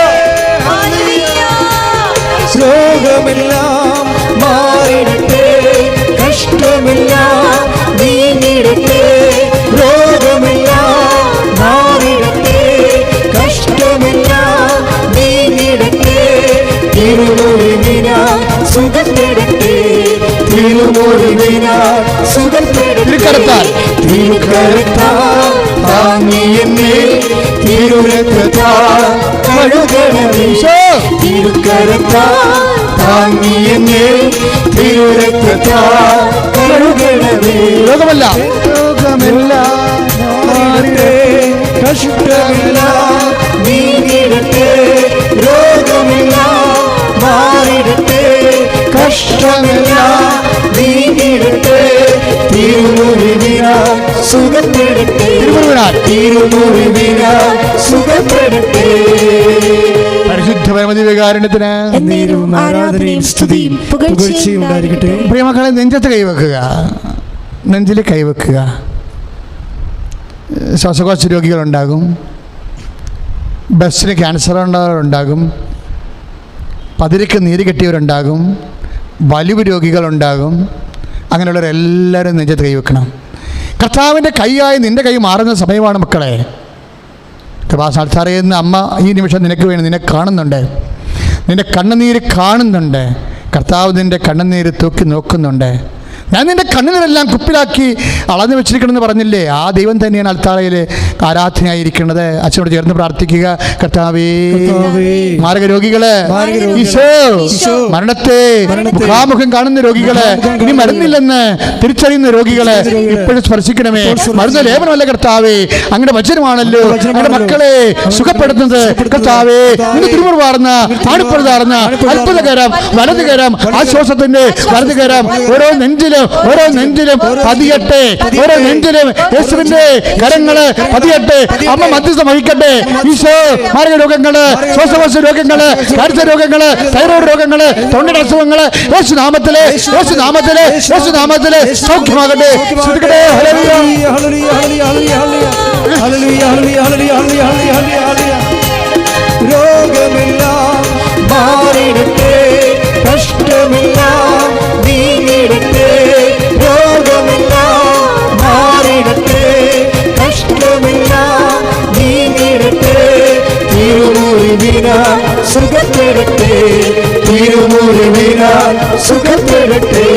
രോഗമെല്ലാം മാറിടട്ടെ, കഷ്ടമെല്ലാം നീങ്ങിടട്ടെ. രോഗമെല്ലാം മാറിടട്ടെ, കഷ്ടമെല്ലാം നീങ്ങിടട്ടെ. തിരുമുറിവിനാൽ സുഖപ്പെടട്ടെ, തിരുമുറിവിനാൽ സുഖപ്പെടുത്തി തിരുക്കരത്താൽ തിരുക്കരത്താൽ താങ്ങി എന്നെ തിരുരക്തത്താൽ കഴുകണമേ തിരുക്കരത്താൽ താങ്ങി എന്നെ തിരുരക്തത്താൽ കഴുകണമേ രോഗമല്ല മാറിടട്ടെ കഷ്ടമെല്ലാം നീങ്ങിടട്ടെ രോഗമെല്ലാം മാറിടട്ടെ കഷ്ടമെല്ലാം നീങ്ങിടട്ടെ തിരുമുറിവിനാൽ സുഖപ്പെടട്ടെ തിരുമുറിവിനാൽ സുഖപ്പെടട്ടെ പരിശുദ്ധ പരമദിവ്യകാരുണ്യത്തിന് എന്നേരവും ആരാധനയും സ്തുതിയും പുകഴ്ചയും ഉണ്ടായിരിക്കട്ടെ. പ്രിയമക്കളെ, നെഞ്ചത്ത് കൈവെക്കുക, നെഞ്ചിൽ കൈവെക്കുക. ശ്വാസകോശ രോഗികളുണ്ടാകും, ബസ്സിന് ക്യാൻസർ ഉള്ളവരുണ്ടാകും, പതിരക്ക് നീര് കെട്ടിയവരുണ്ടാകും, വലിവ് രോഗികളുണ്ടാകും. അങ്ങനെയുള്ളവരെല്ലാവരും നെഞ്ചത്ത് കൈവെക്കണം. കർത്താവിൻ്റെ കൈയായി നിൻ്റെ കൈ മാറുന്ന സമയമാണ് മക്കളെ. കൃപാസാൽത്താറയെന്ന് അമ്മ ഈ നിമിഷം നിനക്ക് വേണ്ടി നിന്നെ കാണുന്നുണ്ട്, നിൻ്റെ കണ്ണുനീര് കാണുന്നുണ്ട്. കർത്താവ് നിൻ്റെ കണ്ണുനീര് തൂക്കി നോക്കുന്നുണ്ട്. ഞാൻ നിൻ്റെ കണ്ണുനീരെല്ലാം കുപ്പിലാക്കി അളന്നു വെച്ചിരിക്കണമെന്ന് പറഞ്ഞില്ലേ? ആ ദൈവം തന്നെയാണ് അൽത്താറയിൽ ആരാധനയായിരിക്കുന്നത്. അച്ഛനോട് ചേർന്ന് പ്രാർത്ഥിക്കുക. കർത്താവേ, മാരക രോഗികളെ, ഈശോ, മരണത്തെ മുഖാമുഖം കാണുന്ന രോഗികളെ, ഇനി മരുന്നില്ലെന്ന് തിരിച്ചറിയുന്ന രോഗികളെ ഇപ്പോഴും സ്പർശിക്കണമേ. മരുന്ന് ലേപനമല്ല കർത്താവേ, അങ്ങയുടെ വചനമാണല്ലോ അങ്ങയുടെ മക്കളെ സുഖപ്പെടുത്തുന്നത്. കർത്താവേ, നിന്റെ തിരുമുറിവാർന്ന ആണിപ്പഴുതാർന്ന അത്ഭുതകരം വലതുകരം, ആശ്വാസത്തിന്റെ വലതുകരം ഓരോ നെഞ്ചിലും പതിയട്ടെ. ഓരോ നെഞ്ചിലും യേശുവിന്റെ കരങ്ങള് പതിയട്ടെ. അമ്മ മധ്യസ്ഥം വഹിക്കട്ടെ. ഈശോ, മാരക രോഗങ്ങള്, ശ്വാസകോശ രോഗങ്ങള്, ക്യാൻസർ രോഗങ്ങള്, തൈറോയ്ഡ് രോഗങ്ങള്, തൊണ്ടയുടെ അസുഖങ്ങള് യേശുനാമത്തിലെ സൗഖ്യമാകട്ടെ. ശ്രദ്ധിക്കട്ടെ. രോഗമെല്ലാം മാറിടട്ടെ, കഷ്ടമെല്ലാം നീങ്ങിടട്ടെ, രോഗമെല്ലാം മാറിടട്ടെ, കഷ്ടമെല്ലാം നീങ്ങിടട്ടെ, തിരുമുറിവിനാൽ സുഖപ്പെടട്ടെ, തിരുമുറിവിനാൽ സുഖപ്പെടട്ടെ.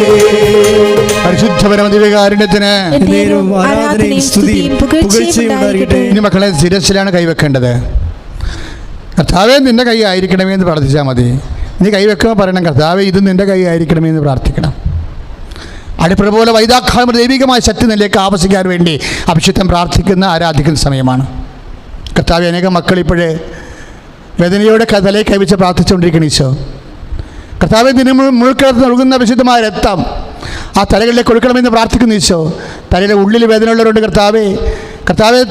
പരിശുദ്ധ പരമദിവ്യകാരുണ്യത്തിന് ആരാധനയും സ്തുതിയും പുകഴ്ചയും ഉണ്ടായിരിക്കട്ടെ. ഇനി മക്കളെ ശിരസിലാണ് കൈവെക്കേണ്ടത്. കർത്താവേ, നിൻ്റെ കൈ ആയിരിക്കണമേ എന്ന് പ്രാർത്ഥിച്ചാൽ മതി. നീ കൈവെക്കുമ്പോൾ പറയണം, കർത്താവേ, ഇത് നിൻ്റെ കൈ ആയിരിക്കണമേ എന്ന് പ്രാർത്ഥിക്കണം. അടിപ്പുറ പോലെ വൈദാഖാമ ദൈവികമായ ശക്തി നിലയിലേക്ക് ആവശ്യിക്കാൻ വേണ്ടി അഭിഷിക്തം പ്രാർത്ഥിക്കുന്ന ആരാധിക്കുന്ന സമയമാണ്. കർത്താവേ, അനേകം മക്കൾ ഇപ്പോഴേ വേദനയോടെ തലയിൽ കൈവച്ച് പ്രാർത്ഥിച്ചുകൊണ്ടിരിക്കണം. ഈശോ, കർത്താവേ, മുഴുക്കത്ത് നൽകുന്ന വിശുദ്ധമായ രക്തം ആ തലകളിലേക്ക് കൊടുക്കണമെന്ന് പ്രാർത്ഥിക്കുന്നു. ഈശോ, തലയുടെ ഉള്ളിൽ വേദനയുള്ളവരുണ്ട് കർത്താവേ.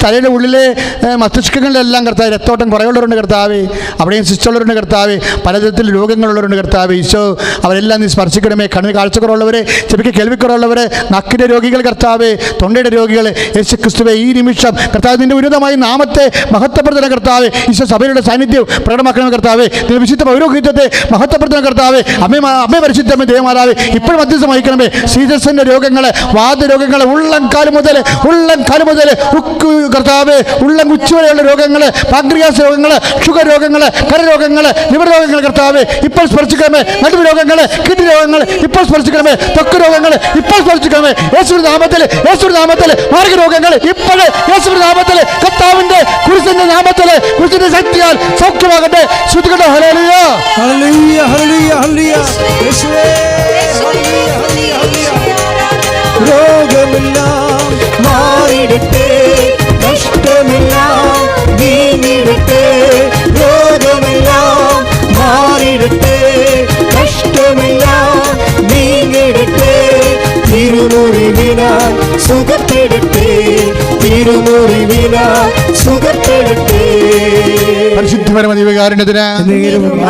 തലയുടെ ഉള്ളിലെ മസ്തിഷ്കങ്ങളിലെല്ലാം കർത്താവ് രക്തോട്ടം കുറവുള്ളവരുണ്ട് കർത്താവേ. അവിടെയും ശിച്ചുള്ളവരുണ്ട് കർത്താവേ. പലതരത്തിൽ രോഗങ്ങളുള്ളവരുണ്ട് കർത്താവേ. ഈശോ, അവരെല്ലാം നീ സ്പർശിക്കണമേ. കണ്ണിന് കാഴ്ചക്കുറവുള്ളവർ, ചെവിക്ക് കേൾവിക്കുറവുള്ളവർ, നക്കിൻ്റെ രോഗികൾ കർത്താവേ, തൊണ്ടയുടെ രോഗികൾ, യേശു ക്രിസ്തുവേ, ഈ നിമിഷം കർത്താവ് നിൻ്റെ ഉന്നതമായ നാമത്തെ മഹത്വപ്പെടുത്തണം കർത്താവേ. ഈശോ, സഭയുടെ സാന്നിധ്യം പ്രകടമാക്കണം കർത്താവേ. നിന്റെ വിശുദ്ധ പൗരോഹിത്യത്തെ മഹത്വപ്പെടുത്തണം കർത്താവേ. അമ്മേ പരിശുദ്ധമേ ദേവമാതാവേ, ഇപ്പോഴും മധ്യസ്ഥം വഹിക്കണമേ. സീസസിൻ്റെ രോഗങ്ങൾ, വാതരോഗങ്ങൾ, ഉള്ളംകാല് മുതൽ കർത്താവേ, ഉള്ളം ഉച്ചവരെയുള്ള രോഗങ്ങൾ, പാങ്ക്രിയാസ് രോഗങ്ങൾ, ഷുഗർ രോഗങ്ങൾ, കരരോഗങ്ങൾ, ലിവർ രോഗങ്ങൾ കർത്താവേ ഇപ്പോൾ സ്പർശിക്കണമേ. നടുവ് രോഗങ്ങൾ, കിഡ്നി രോഗങ്ങൾ ഇപ്പോൾ സ്പർശിക്കണമേ. ത്വക്ക് രോഗങ്ങൾ ഇപ്പോൾ സ്പർശിക്കണമേ. യേശുവിന്റെ നാമത്തിൽ മാരക രോഗങ്ങൾ ഇപ്പോഴേ യേശുവിന്റെ നാമത്തിൽ, കർത്താവിന്റെ കുരിശിന്റെ നാമത്തിൽ, കുരിശിന്റെ ശക്തിയാൽ സൗഖ്യമാകട്ടെ. ശ്രുതികട്ടെ. ഹല്ലേലൂയ, ഹല്ലേലൂയ, ഹല്ലേലൂയ, ഹല്ലേലൂയ. യേശുവേ, രോഗമെല്ലാം മാറിടട്ടെ, കഷ്ടമെല്ലാം നീങ്ങിടട്ടെ, രോഗമെല്ലാം മാറിടട്ടെ, കഷ്ടമെല്ലാം നീങ്ങിടട്ടെ, തിരുമുറിവിനാൽ സുഖപ്പെടട്ടെ, തിരുമുറിവിനാൽ സുഖപ്പെടട്ടെ. പരിശുദ്ധ പരമദിവ്യകാരുണ്യത്തിന്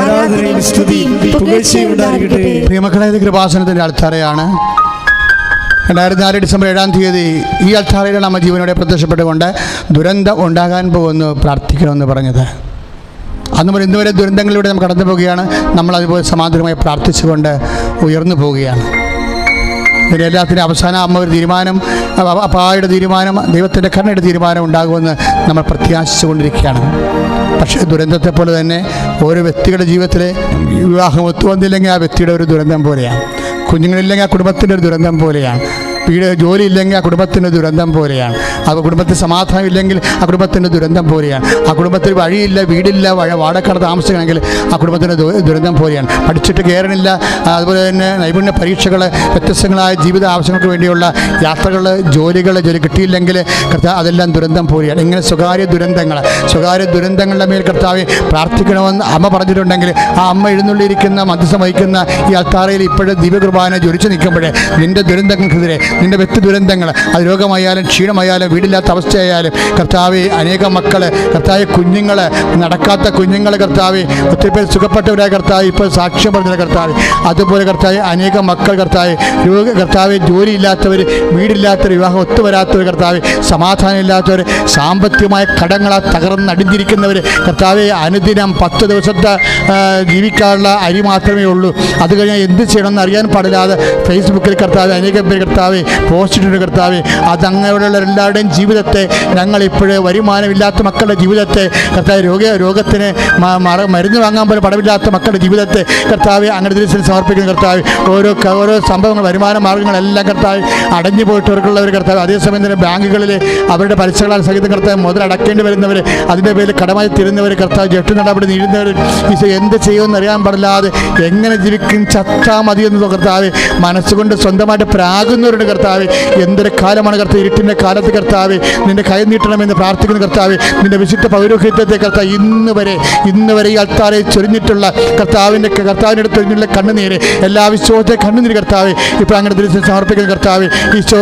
ആരാധനയും സ്തുതിയും പുകഴ്ചയും ഉണ്ടായിരിക്കട്ടെ. പ്രിയമക്കളെ, ഇത് കൃപാസനത്തിൻ്റെ അൾത്താരയാണ്. 2006 ഡിസംബർ 7-ാം തീയതി ഈ അൾത്താരയിലാണ് നമ്മ ജീവനോടെ പ്രത്യക്ഷപ്പെട്ടുകൊണ്ട് ദുരന്തം ഉണ്ടാകാൻ പോകുമെന്ന് പ്രാർത്ഥിക്കണമെന്ന് പറഞ്ഞത്. അന്ന് മുതൽ ഇന്നുവരെ ദുരന്തങ്ങളിലൂടെ നമ്മൾ കടന്നു പോവുകയാണ്. നമ്മളതുപോലെ സമാന്തരമായി പ്രാർത്ഥിച്ചുകൊണ്ട് ഉയർന്നു പോവുകയാണ്. ഇതിൻ്റെ എല്ലാത്തിനും അവസാനം അമ്മ ഒരു തീരുമാനം, അപ്പായുടെ തീരുമാനം, ദൈവത്തിൻ്റെ കരുണയുടെ തീരുമാനം ഉണ്ടാകുമെന്ന് നമ്മൾ പ്രത്യാശിച്ചു കൊണ്ടിരിക്കുകയാണ്. പക്ഷേ ദുരന്തത്തെ പോലെ തന്നെ ഓരോ വ്യക്തികളുടെ ജീവിതത്തിൽ വിവാഹം ഒത്തുവന്നില്ലെങ്കിൽ ആ വ്യക്തിയുടെ ഒരു ദുരന്തം പോലെയാണ്. കുഞ്ഞുങ്ങളില്ലെങ്കിൽ ആ കുടുംബത്തിൻ്റെ ഒരു ദുരന്തം പോലെയാണ്. ജോലി ഇല്ലെങ്കിൽ ആ കുടുംബത്തിൻ്റെ ദുരന്തം പോലെയാണ്. ആ കുടുംബത്തിൽ സമാധാനം ഇല്ലെങ്കിൽ ആ കുടുംബത്തിൻ്റെ ദുരന്തം പോലെയാണ്. ആ കുടുംബത്തിൽ വഴിയില്ല, വീടില്ല, വാടകയ്ക്ക് താമസിക്കണമെങ്കിൽ ആ കുടുംബത്തിൻ്റെ ദുരന്തം പോലെയാണ്. പഠിച്ചിട്ട് കയറണില്ല, അതുപോലെ തന്നെ നൈപുണ്യ പരീക്ഷകൾ, വ്യത്യസ്തങ്ങളായ ജീവിത ആവശ്യങ്ങൾക്ക് വേണ്ടിയുള്ള യാത്രകൾ, ജോലി കിട്ടിയില്ലെങ്കിൽ അതെല്ലാം ദുരന്തം പോലെയാണ്. ഇങ്ങനെ സ്വകാര്യ ദുരന്തങ്ങളുടെ മേൽ കർത്താവെ പ്രാർത്ഥിക്കണമെന്ന് അമ്മ പറഞ്ഞിട്ടുണ്ടെങ്കിൽ ആ അമ്മ എഴുന്നള്ളിയിരിക്കുന്ന മധ്യസ്ഥം വഹിക്കുന്ന ഈ അൾത്താരയിൽ ഇപ്പോഴും ദിവ്യകുർബാന ജ്വലിച്ചു നിൽക്കുമ്പോഴേ നിൻ്റെ ദുരന്തങ്ങൾക്കെതിരെ, നിൻ്റെ വ്യക്തി ദുരന്തങ്ങൾ, അത് രോഗമായാലും ക്ഷീണമായാലും വീടില്ലാത്ത അവസ്ഥയായാലും കർത്താവെ, അനേകം മക്കൾ കർത്താവെ, കുഞ്ഞുങ്ങൾ, നടക്കാത്ത കുഞ്ഞുങ്ങൾ കർത്താവെ, ഒത്തിരി പേര് സുഖപ്പെട്ടവരായ കർത്താവ് ഇപ്പോൾ സാക്ഷ്യം പറഞ്ഞ കർത്താവ്, അതുപോലെ കർത്താവെ അനേകം മക്കൾ കർത്താവെ ജോലിയില്ലാത്തവർ, വീടില്ലാത്തവർ, വിവാഹം ഒത്തുവരാത്തവർ കർത്താവെ, സമാധാനം ഇല്ലാത്തവർ, സാമ്പത്തികമായ കടങ്ങളാൽ തകർന്നടിഞ്ഞിരിക്കുന്നവർ കർത്താവെ, അനുദിനം 10 ദിവസത്തെ ജീവിക്കാനുള്ള അരി മാത്രമേ ഉള്ളൂ, അത് കഴിഞ്ഞാൽ എന്ത് ചെയ്യണമെന്ന് അറിയാൻ പാടില്ലാതെ ഫേസ്ബുക്കിൽ കർത്താവെ അനേകം പേര് കർത്താവെ പോസ്റ്റിട്ടുണ്ട് കർത്താവെ. അതങ്ങനെയുള്ള എല്ലാവരുടെയും ജീവിതത്തെ, ഞങ്ങളിപ്പോഴേ വരുമാനമില്ലാത്ത മക്കളുടെ ജീവിതത്തെ കർത്താവ്, രോഗത്തിന് മരുന്ന് വാങ്ങാൻ പോലും പണമില്ലാത്ത മക്കളുടെ ജീവിതത്തെ കർത്താവെ അങ്ങനെ ദിവസം സമർപ്പിക്കുന്ന കർത്താവ്. ഓരോ സംഭവങ്ങൾ, വരുമാന മാർഗ്ഗങ്ങളെല്ലാം കർത്താവ് അടഞ്ഞു പോയിട്ടവർക്കുള്ളവർ കർത്താവ്, അതേസമയം തന്നെ ബാങ്കുകളിൽ അവരുടെ പലിശകളാൽ സഹിതം കർത്താവ് മുതലടക്കേണ്ടി വരുന്നവർ, അതിൻ്റെ പേരിൽ കടമായി തരുന്നവർ കർത്താവ്, ജെട്ട് നടപടി നീടുന്നവർ, എന്ത് ചെയ്യുമെന്ന് അറിയാൻ പാടില്ലാതെ എങ്ങനെ ജീവിക്കും, ചത്താ മതിയെന്ന് കർത്താവ് മനസ്സുകൊണ്ട് സ്വന്തമായിട്ട് പ്രാകുന്നവരുടെ കർത്താവ്. എന്തൊരു കാലമാണ് കർത്താവ്, ഇരുട്ടിൻ്റെ കാലത്ത് കർത്താവ് നിൻ്റെ കൈ നീട്ടണമെന്ന് പ്രാർത്ഥിക്കുന്ന കർത്താവ്. നിൻ്റെ വിശുദ്ധ പൗരോഹിത്യത്തെ കർത്താവ് ഇന്ന് വരെ ഈ അൾത്താരെ ചൊരിഞ്ഞിട്ടുള്ള കർത്താവിൻ്റെ അടുത്ത് ചൊരിഞ്ഞിട്ടുള്ള കണ്ണുനീര്, എല്ലാ വിശ്വാസത്തെ കണ്ണുനീര് കർത്താവ് ഇപ്പോൾ അങ്ങനെ ദിവസം സമർപ്പിക്കുന്ന കർത്താവ്. ഈശോ,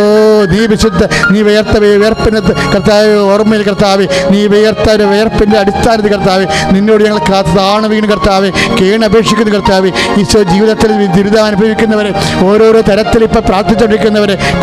നീ വിശുദ്ധ, നീ വേർപ്പിന് കർത്താവ് ഓർമ്മയിൽ കർത്താവ്, നീ വേർപ്പിൻ്റെ അടിസ്ഥാനത്തിൽ കർത്താവ് നിന്നോട് ഞങ്ങൾ താണ് വീണ് കർത്താവ് കേണപേക്ഷിക്കുന്ന കർത്താവ്. ഈശോ, ജീവിതത്തിൽ ദുരിതം അനുഭവിക്കുന്നവരെ, ഓരോരോ തരത്തിൽ ഇപ്പോൾ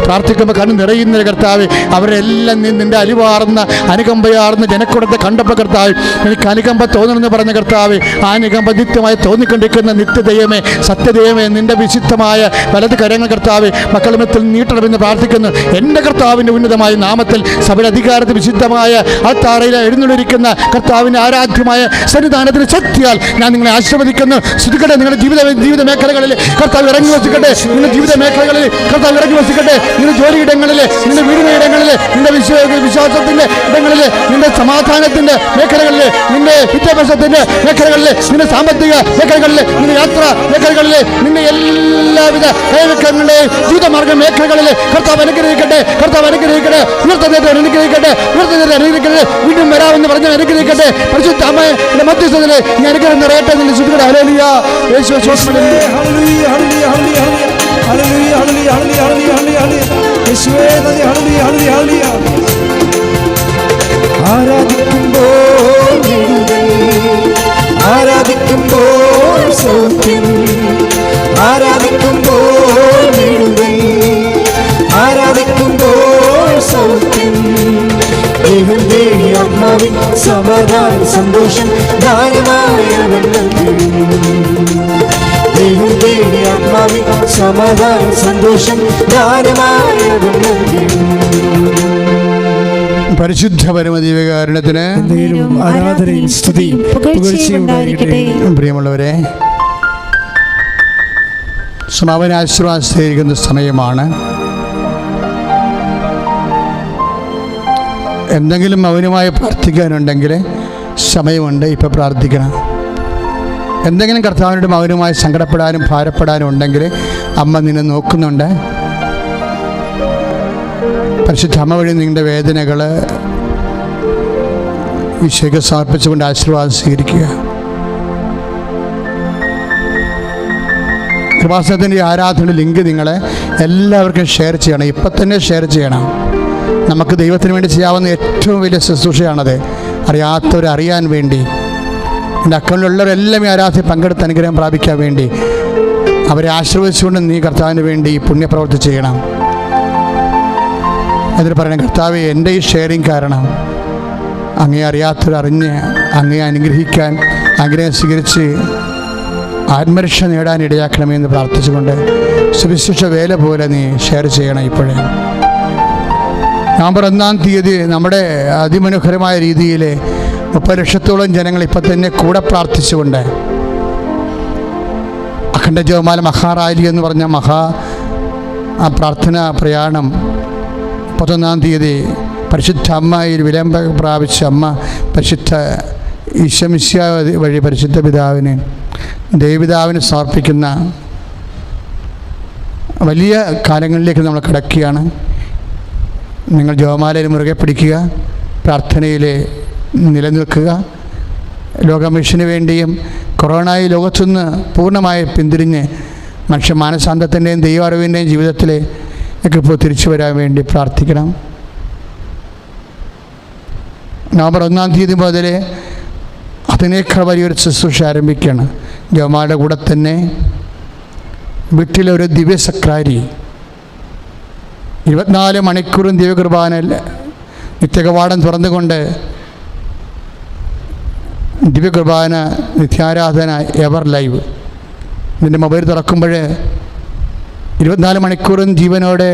പ്രാർത്ഥിക്കുമ്പോൾ കണ്ണ് നിറയുന്ന കർത്താവ്, അവരെല്ലാം നിൻ്റെ അലിവാർന്ന അനുകമ്പയാർന്ന ജനക്കൂടത്തെ കണ്ടപ്പോൾ കർത്താവ് എനിക്ക് അനുകമ്പ തോന്നണമെന്ന് പറഞ്ഞ കർത്താവ്, ആ അനുകമ്പ നിത്യമായി തോന്നിക്കൊണ്ടിരിക്കുന്ന നിത്യദൈവമേ, സത്യദൈവമേ, നിൻ്റെ വിശുദ്ധമായ വലത് കരങ്ങൾ കർത്താവ് മക്കളുമത്തിൽ നീട്ടണമെന്ന് പ്രാർത്ഥിക്കുന്നു. എൻ്റെ കർത്താവിൻ്റെ ഉന്നതമായ നാമത്തിൽ സഭയുടെ അധികാരത്തിൽ വിശുദ്ധമായ അൾത്താരയിൽ എഴുന്നള്ളിരിക്കുന്ന കർത്താവിൻ്റെ ആരാധ്യമായ സന്നിധാനത്തിന് ശക്തിയാൽ ഞാൻ നിങ്ങളെ ആശീർവദിക്കുന്നു. ശ്രദ്ധിക്കട്ടെ, നിങ്ങളുടെ ജീവിത മേഖലകളിൽ കർത്താവ് ഇറങ്ങി വസിക്കട്ടെ. നിങ്ങളുടെ ജീവിത മേഖലകളിൽ കർത്താവ് ഇറങ്ങി വസിക്കട്ടെ. നിങ്ങളുടെ ജോലിയിടങ്ങളിൽ, നിങ്ങളുടെ വീടിൻ്റെ ഇടങ്ങളിൽ, നിങ്ങളുടെ വിശ്വാസത്തിൻ്റെ ഇടങ്ങളിൽ, നിങ്ങളുടെ സമാധാനത്തിൻ്റെ മേഖലകളിൽ, നിന്റെ വിദ്യാഭ്യാസത്തിൻ്റെ മേഖലകളിൽ, നിന്റെ സാമ്പത്തിക മേഖലകളിൽ, നിന്റെ യാത്രാ മേഖലകളിൽ, നിന്റെ എല്ലാവിധ കൈവക്കങ്ങളുടെ ജീവിതമാർഗ മേഖലകളിൽ കർത്താവ് അനുഗ്രഹിക്കട്ടെ. അനുഗ്രഹിക്കട്ടെ. വീണ്ടും വരാമെന്ന് പറഞ്ഞ അനുഗ്രഹിക്കട്ടെ. പരിശുദ്ധ അമ്മയുടെ മധ്യസ്ഥതയിലെ ഈ അനുഗ്രഹം നിറയട്ടെ. ശ്രദ്ധിക്കട്ടെ. ഹല്ലേലൂയ. ആരാധിക്കുമ്പോൾ സൗഖ്യം, ആരാധിക്കുമ്പോൾ ആരാധിക്കുമ്പോൾ സൗഖ്യം, ദൈവന്റെ ആത്മാവിൻ സമാധാനം സന്തോഷം ദാനമായവൻ ദൈവന്റെ ആത്മാവിൻ സമാധാനം സന്തോഷം ദാനമായവൻ. പരിശുദ്ധ പരമദിവ്യകാരുണ്യത്തിന് ആരാധനയും സ്തുതിയും പുകഴ്ചയും ഉണ്ടായിരിക്കട്ടെ. പ്രിയമുള്ളവരെ, സമാപന ആശീർവാദം സ്വീകരിക്കുന്ന സമയമാണ്. എന്തെങ്കിലും മൗനമായി പ്രാർത്ഥിക്കാനുണ്ടെങ്കിൽ സമയമുണ്ട്, ഇപ്പോൾ പ്രാർത്ഥിക്കണം. എന്തെങ്കിലും കർത്താവിനോട് മൗനമായി സങ്കടപ്പെടാനും ഭാരപ്പെടാനും ഉണ്ടെങ്കിൽ അമ്മ നിന്നെ നോക്കുന്നുണ്ട്. പരിശുദ്ധ അമ്മ വഴി നിങ്ങളുടെ വേദനകൾ ഈശോയ്ക്ക് സമർപ്പിച്ചുകൊണ്ട് ആശീർവാദം സ്വീകരിക്കുക. കൃപാസനത്തിൻ്റെ ആരാധനയുടെ ലിങ്ക് നിങ്ങൾ എല്ലാവർക്കും ഷെയർ ചെയ്യണം. ഇപ്പം തന്നെ ഷെയർ ചെയ്യണം. നമുക്ക് ദൈവത്തിന് വേണ്ടി ചെയ്യാവുന്ന ഏറ്റവും വലിയ ശുശ്രൂഷയാണത്. അറിയാത്തവരറിയാൻ വേണ്ടി, എൻ്റെ അക്കൗണ്ടിലുള്ളവരെല്ലാം ഈ ആരാധന പങ്കെടുത്ത് അനുഗ്രഹം പ്രാപിക്കാൻ വേണ്ടി അവരെ ആശീർവദിച്ചുകൊണ്ട് നീ കർത്താവിന് വേണ്ടി പുണ്യപ്രവൃത്തി ചെയ്യണം. എന്നിട്ട് പറയണം, കർത്താവ്, എൻ്റെ ഈ ഷെയറിങ് കാരണം അങ്ങേ അറിയാത്തവരറിഞ്ഞ് അങ്ങേ അനുഗ്രഹിക്കാൻ, അനുഗ്രഹം സ്വീകരിച്ച് ആത്മരക്ഷ നേടാൻ ഇടയാക്കണമെന്ന് പ്രാർത്ഥിച്ചുകൊണ്ട് സുവിശേഷ വേല പോലെ നീ ഷെയർ ചെയ്യണം. ഇപ്പോഴേ നവംബർ 1-ാം തീയതി നമ്മുടെ അതിമനോഹരമായ രീതിയിൽ 30 ലക്ഷത്തോളം ജനങ്ങൾ ഇപ്പം തന്നെ കൂടെ പ്രാർത്ഥിച്ചുകൊണ്ട് അഖണ്ഡ ജപമാല മഹാറാലി എന്ന് പറഞ്ഞ ആ പ്രാർത്ഥനാ പ്രയാണം 31-ാം തീയതി പരിശുദ്ധ അമ്മയിൽ വിലംബം പ്രാപിച്ച അമ്മ പരിശുദ്ധ ഈശോമിശിഹാ വഴി പരിശുദ്ധ പിതാവിന് ദൈവപിതാവിന് സമർപ്പിക്കുന്ന വലിയ കാലങ്ങളിലേക്ക് നമ്മൾ കിടക്കുകയാണ്. നിങ്ങൾ ജപമാലയിൽ മുറുകെ പിടിക്കുക, പ്രാർത്ഥനയിൽ നിലനിൽക്കുക. ലോകമിഷന് വേണ്ടിയും കൊറോണ ലോകത്തുനിന്ന് പൂർണ്ണമായി പിന്തിരിഞ്ഞ് മനുഷ്യ മാനസാന്തത്തിൻ്റെയും ദൈവ അറിവിൻ്റെയും ജീവിതത്തിലേക്ക് ഇപ്പോൾ തിരിച്ചു വരാൻ വേണ്ടി പ്രാർത്ഥിക്കണം. നവംബർ 1-ാം തീയതി മുതൽ അതിനേക്കാൾ വലിയൊരു ശുശ്രൂഷ ആരംഭിക്കുകയാണ്. ജപമാലയുടെ കൂടെ തന്നെ വീട്ടിലൊരു ദിവ്യസക്രാരി 24 മണിക്കൂറും ദിവ്യകുർബാന നിത്യകവാടം തുറന്നുകൊണ്ട് ദിവ്യകുർബാന നിത്യാരാധന എവർ ലൈവ്. നിൻ്റെ മൊബൈൽ തുറക്കുമ്പോൾ 24 മണിക്കൂറും ജീവനോടെ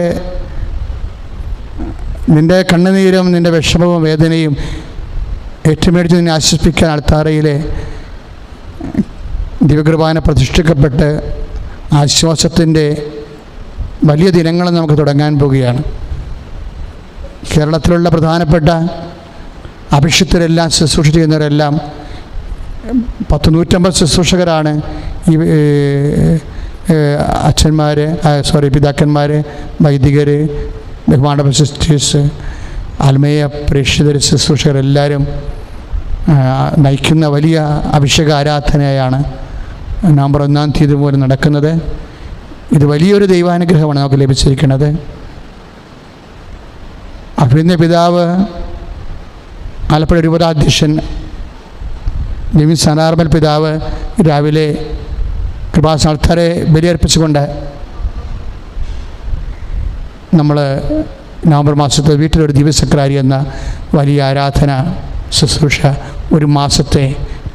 നിൻ്റെ കണ്ണുനീരും നിൻ്റെ വിഷമവും വേദനയും ഏറ്റുമേടിച്ച് നിന്നെ ആശ്വസിപ്പിക്കാൻ അൾത്താരയിലെ ദിവ്യകുർബാന പ്രതിഷ്ഠിക്കപ്പെട്ട് ആശ്വാസത്തിൻ്റെ വലിയ ദിനങ്ങൾ നമുക്ക് തുടങ്ങാൻ പോവുകയാണ്. കേരളത്തിലുള്ള പ്രധാനപ്പെട്ട അഭിഷിക്തരെല്ലാം ശുശ്രൂഷ ചെയ്യുന്നവരെല്ലാം 150 ശുശ്രൂഷകരാണ് ഈ അച്ഛന്മാർ, പിതാക്കന്മാർ, വൈദികർ, ബഹുമാനപ്പെട്ട സിസ്റ്റേഴ്സ്, ആത്മീയ പ്രേക്ഷിതർ, ശുശ്രൂഷകരെല്ലാവരും നയിക്കുന്ന വലിയ അഭിഷേക ആരാധനയാണ് നവംബർ 1-ാം തീയതി പോലും നടക്കുന്നത്. ഇത് വലിയൊരു ദൈവാനുഗ്രഹമാണ് നമുക്ക് ലഭിച്ചിരിക്കുന്നത്. അഭിനന്ദ പിതാവ് ആലപ്പുഴ രൂപതാധ്യക്ഷൻ ജെയിംസ് സനാർമൽ പിതാവ് രാവിലെ കൃപാസ്ഥാനത്തെ ബലിയർപ്പിച്ചുകൊണ്ട് നമ്മൾ നവംബർ മാസത്തെ വീട്ടിലൊരു ദിവസക്രാരി എന്ന വലിയ ആരാധന ശുശ്രൂഷ 1 മാസത്തെ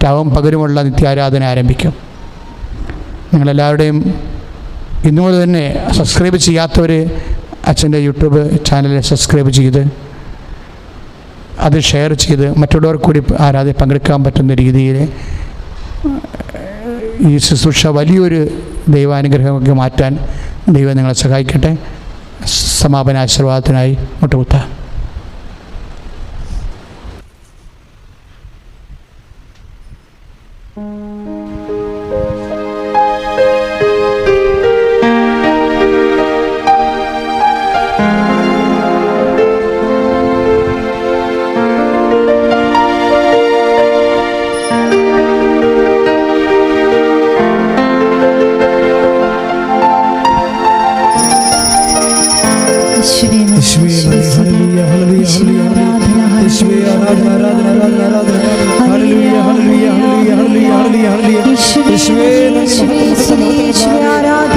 രാവും പകലുമുള്ള നിത്യാരാധന ആരംഭിക്കും. നിങ്ങളെല്ലാവരുടെയും ഇന്നുമുതൽ തന്നെ സബ്സ്ക്രൈബ് ചെയ്യാത്തവർ അച്ഛൻ്റെ യൂട്യൂബ് ചാനൽ സബ്സ്ക്രൈബ് ചെയ്ത് അത് ഷെയർ ചെയ്ത് മറ്റുള്ളവർക്ക് കൂടി ആരാധന പങ്കെടുക്കാൻ പറ്റുന്ന രീതിയിൽ ഈ ശുശ്രൂഷ വലിയൊരു ദൈവാനുഗ്രഹമൊക്കെ മാറ്റാൻ ദൈവം നിങ്ങളെ സഹായിക്കട്ടെ. സമാപന ആശീർവാദത്തിനായി മുട്ടുകുത്താം. ആരാധന